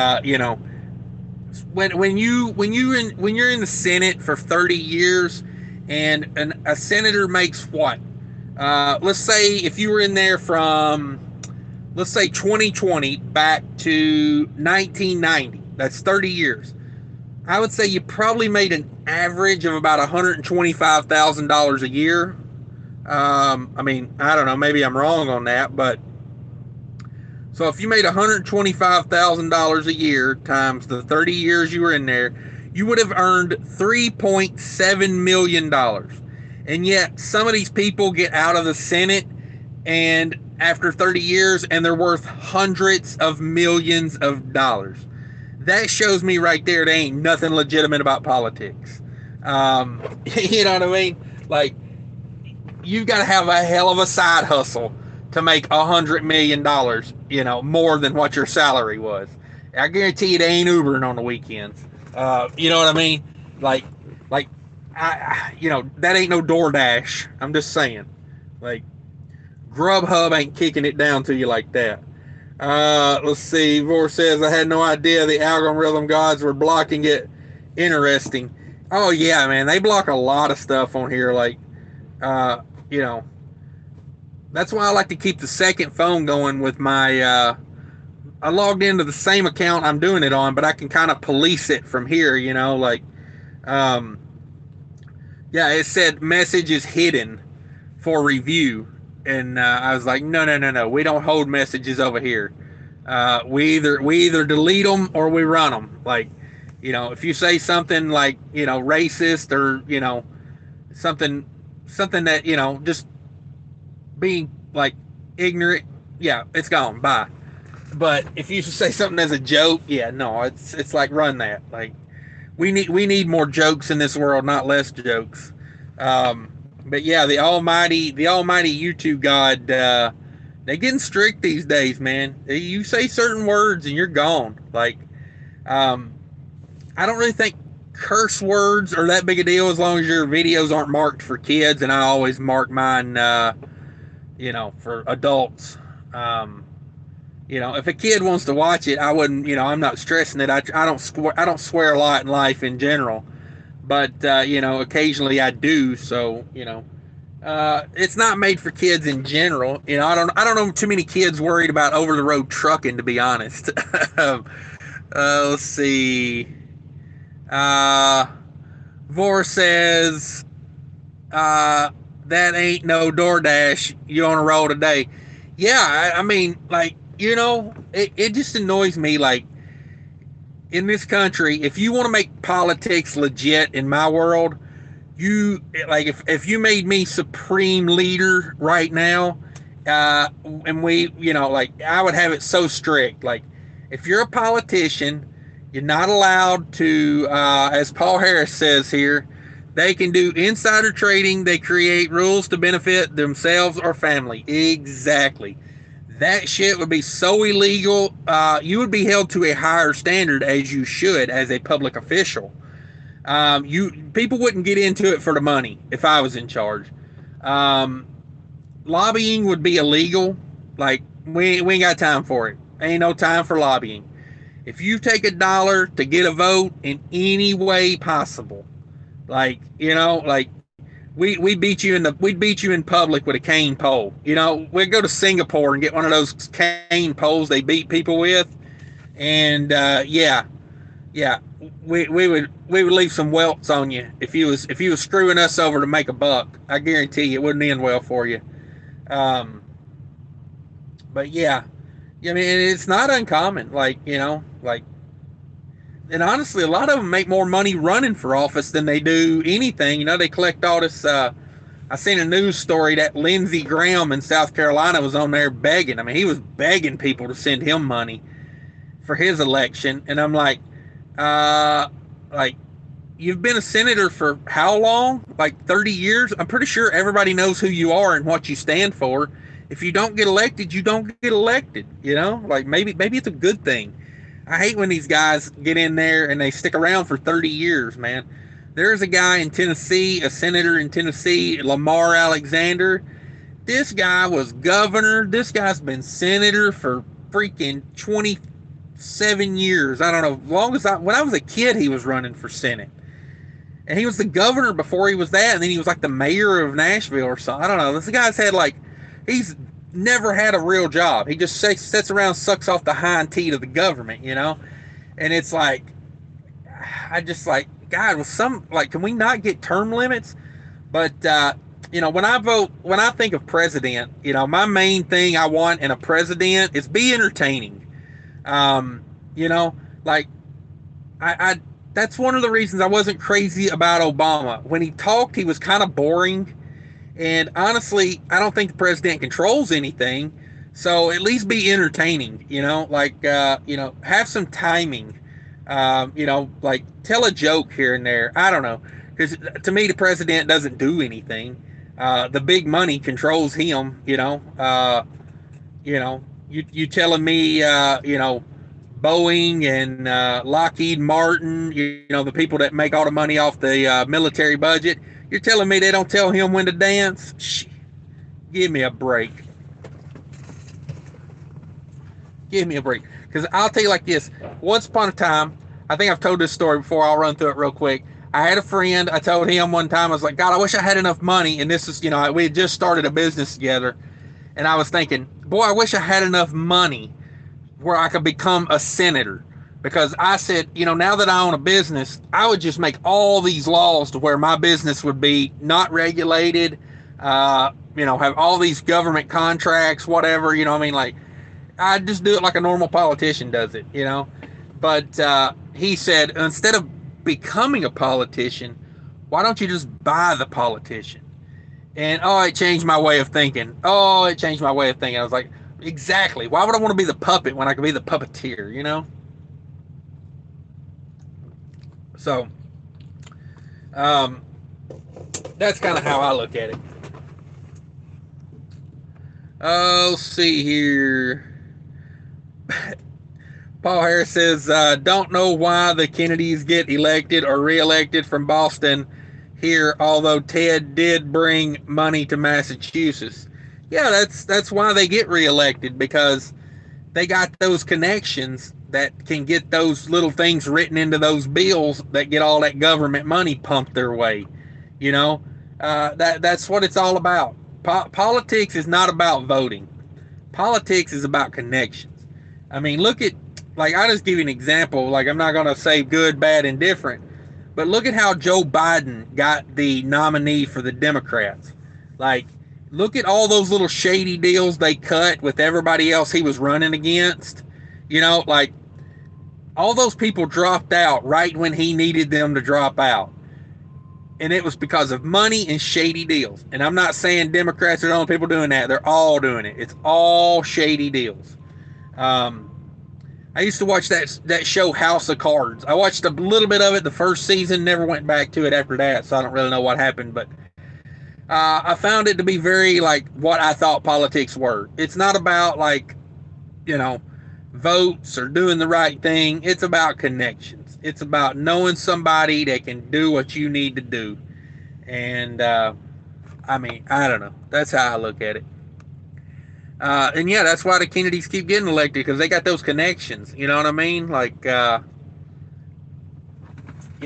when you're in the Senate for 30 years and a senator makes what? Let's say if you were in there from, let's say 2020 back to 1990, that's 30 years. I would say you probably made an average of about $125,000 a year. I mean, I don't know, maybe I'm wrong on that, but so if you made $125,000 a year times the 30 years you were in there, you would have earned $3.7 million. And yet some of these people get out of the Senate and after 30 years and they're worth hundreds of millions of dollars. That shows me right there there ain't nothing legitimate about politics. You know what I mean? Like, you've got to have a hell of a side hustle to make $100 million, more than what your salary was. I guarantee you they ain't Ubering on the weekends. You know what I mean? Like, that ain't no DoorDash. I'm just saying. Like, Grubhub ain't kicking it down to you like that. Let's see. Vor says, I had no idea the algorithm gods were blocking it. Interesting. Oh, yeah, man. They block a lot of stuff on here. Like, that's why I like to keep the second phone going with my, I logged into the same account I'm doing it on, but I can kind of police it from here, like, yeah, it said message is hidden for review. And I was like, no, we don't hold messages over here. We either delete them or we run them. Like, if you say something like, racist or, something that, just being like ignorant, yeah, it's gone. Bye. But if you say something as a joke, yeah, no, it's like run that. Like, we need more jokes in this world, not less jokes. But yeah, the almighty YouTube God, they're getting strict these days, man. You say certain words and you're gone. Like, um, I don't really think curse words are that big a deal as long as your videos aren't marked for kids, and I always mark mine, for adults. Um, if a kid wants to watch it, I wouldn't. I'm not stressing it. I don't swear a lot in life in general, but occasionally I do. So it's not made for kids in general. I don't know too many kids worried about over the road trucking, to be honest. Let's see. Uh, Vor says, that ain't no DoorDash. You on a roll today? Yeah, I mean, like, it just annoys me. Like, in this country, if you want to make politics legit in my world, you like if you made me supreme leader right now, and we, like, I would have it so strict. Like, if you're a politician, you're not allowed to, as Paul Harris says here, they can do insider trading. They create rules to benefit themselves or family. Exactly. That shit would be so illegal. You would be held to a higher standard, as you should, as a public official. People wouldn't get into it for the money if I was in charge. Um, Lobbying would be illegal. Like, we ain't got time for it. Ain't no time for lobbying. If you take $1 to get a vote in any way possible, like, we'd beat you in public with a cane pole. We'd go to Singapore and get one of those cane poles they beat people with, and yeah, we would leave some welts on you if you was screwing us over to make a buck. I guarantee you it wouldn't end well for you. Um, but yeah, I mean, it's not uncommon. Like, and honestly, a lot of them make more money running for office than they do anything. They collect all this. I seen a news story that Lindsey Graham in South Carolina was on there begging. I mean, he was begging people to send him money for his election, and I'm uh, like, you've been a senator for how long? Like 30 years? I'm pretty sure everybody knows who you are and what you stand for. If you don't get elected, you don't get elected. Like, maybe it's a good thing. I hate when these guys get in there and they stick around for 30 years, man. There's a guy in Tennessee, a senator in Tennessee, Lamar Alexander. This guy was governor. This guy's been senator for freaking 27 years. I don't know. When I was a kid, he was running for Senate. And he was the governor before he was that. And then he was like the mayor of Nashville or something. I don't know. This guy's he's never had a real job. He just sits around, sucks off the hind teat of the government, And it's like, I just like, God, can we not get term limits? But, when I think of president, my main thing I want in a president is be entertaining. Like, I that's one of the reasons I wasn't crazy about Obama. When he talked, he was kind of boring. And honestly, I don't think the president controls anything. So at least be entertaining, have some timing, like tell a joke here and there. I don't know. Because to me, the president doesn't do anything. The big money controls him, you telling me, Boeing and Lockheed Martin, the people that make all the money off the military budget, you're telling me they don't tell him when to dance? Shh. Give me a break. Give me a break. Because I'll tell you like this. Once upon a time, I think I've told this story before. I'll run through it real quick. I had a friend. I told him one time, I was like, God, I wish I had enough money. And this is, we had just started a business together. And I was thinking, boy, I wish I had enough money where I could become a senator. Because I said, now that I own a business, I would just make all these laws to where my business would be not regulated, have all these government contracts, whatever, like, I'd just do it like a normal politician does it, But he said, instead of becoming a politician, why don't you just buy the politician? And, it changed my way of thinking. It changed my way of thinking. I was like, exactly. Why would I want to be the puppet when I could be the puppeteer, So, that's kind of how I look at it. Oh, let's see here. Paul Harris says, don't know why the Kennedys get elected or reelected from Boston here, although Ted did bring money to Massachusetts. Yeah, that's why they get reelected, because they got those connections that can get those little things written into those bills that get all that government money pumped their way. You know, that's what it's all about. Politics is not about voting. Politics is about connections. I mean, look at, like, I'll just give you an example. Like, I'm not going to say good, bad, and different, but look at how Joe Biden got the nominee for the Democrats. Like, look at all those little shady deals they cut with everybody else he was running against. You know, like, all those people dropped out right when he needed them to drop out. And it was because of money and shady deals. And I'm not saying Democrats are the only people doing that. They're all doing it. It's all shady deals. I used to watch that show House of Cards. I watched a little bit of it the first season, never went back to it after that, so I don't really know what happened. But I found it to be very like what I thought politics were. It's not about, like, you know, votes or doing the right thing. It's about connections. It's about knowing somebody that can do what you need to do. And I mean, I don't know. That's how I look at it. And yeah, that's why the Kennedys keep getting elected, because they got those connections. You know what I mean? Like, you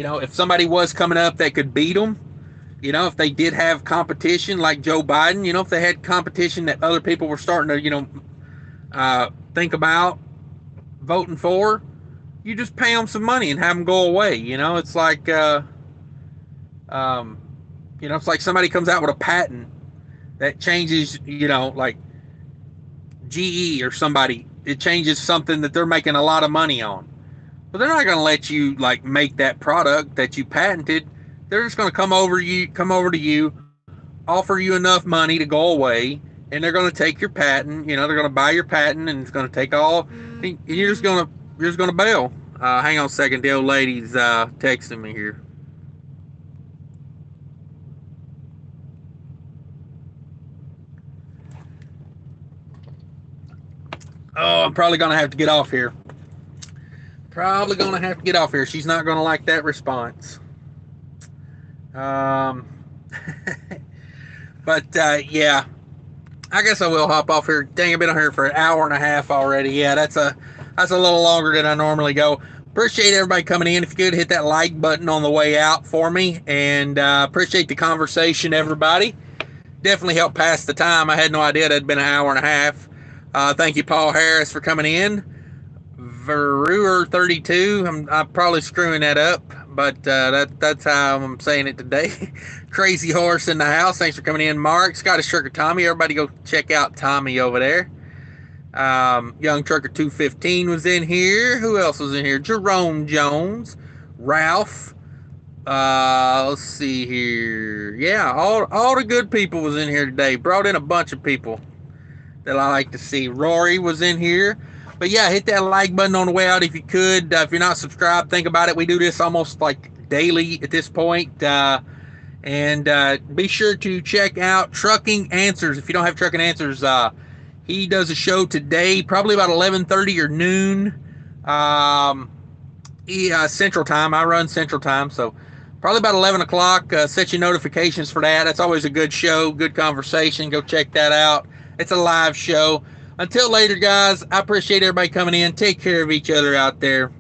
know, if somebody was coming up that could beat them, you know, if they did have competition like Joe Biden, you know, if they had competition that other people were starting to, you know, think about voting for, you just pay them some money and have them go away. You know, it's like, you know, it's like somebody comes out with a patent that changes, you know, like GE or somebody, it changes something that they're making a lot of money on. But they're not going to let you, like, make that product that you patented. They're just going to come over to you, offer you enough money to go away, and they're going to take your patent. You know, they're going to buy your patent, and it's going to take all. And you're just going to bail. Hang on a second. The old lady's texting me here. Oh, I'm probably going to have to get off here. She's not going to like that response. But yeah, I guess I will hop off here. Dang, I've been on here for an hour and a half already. Yeah, that's a little longer than I normally go. Appreciate everybody coming in. If you could hit that like button on the way out for me, and appreciate the conversation, everybody. Definitely helped pass the time. I had no idea it had been an hour and a half. Thank you, Paul Harris, for coming in. Veruer32. I'm probably screwing that up, but that's how I'm saying it today. Crazy Horse in the house. Thanks for coming in, Mark. Scottish Trucker Tommy. Everybody go check out Tommy over there. Young Trucker 215 was in here. Who else was in here? Jerome Jones. Ralph. Let's see here. Yeah, all the good people was in here today. Brought in a bunch of people that I like to see. Rory was in here. But yeah, hit that like button on the way out if you could. If you're not subscribed, think about it. We do this almost like daily at this point. And be sure to check out Trucking Answers. If you don't have Trucking Answers, he does a show today, probably about 11:30 or noon Central Time. I run Central Time, so probably about 11 o'clock. Set your notifications for that. That's always a good show, good conversation. Go check that out. It's a live show. Until later, guys, I appreciate everybody coming in. Take care of each other out there.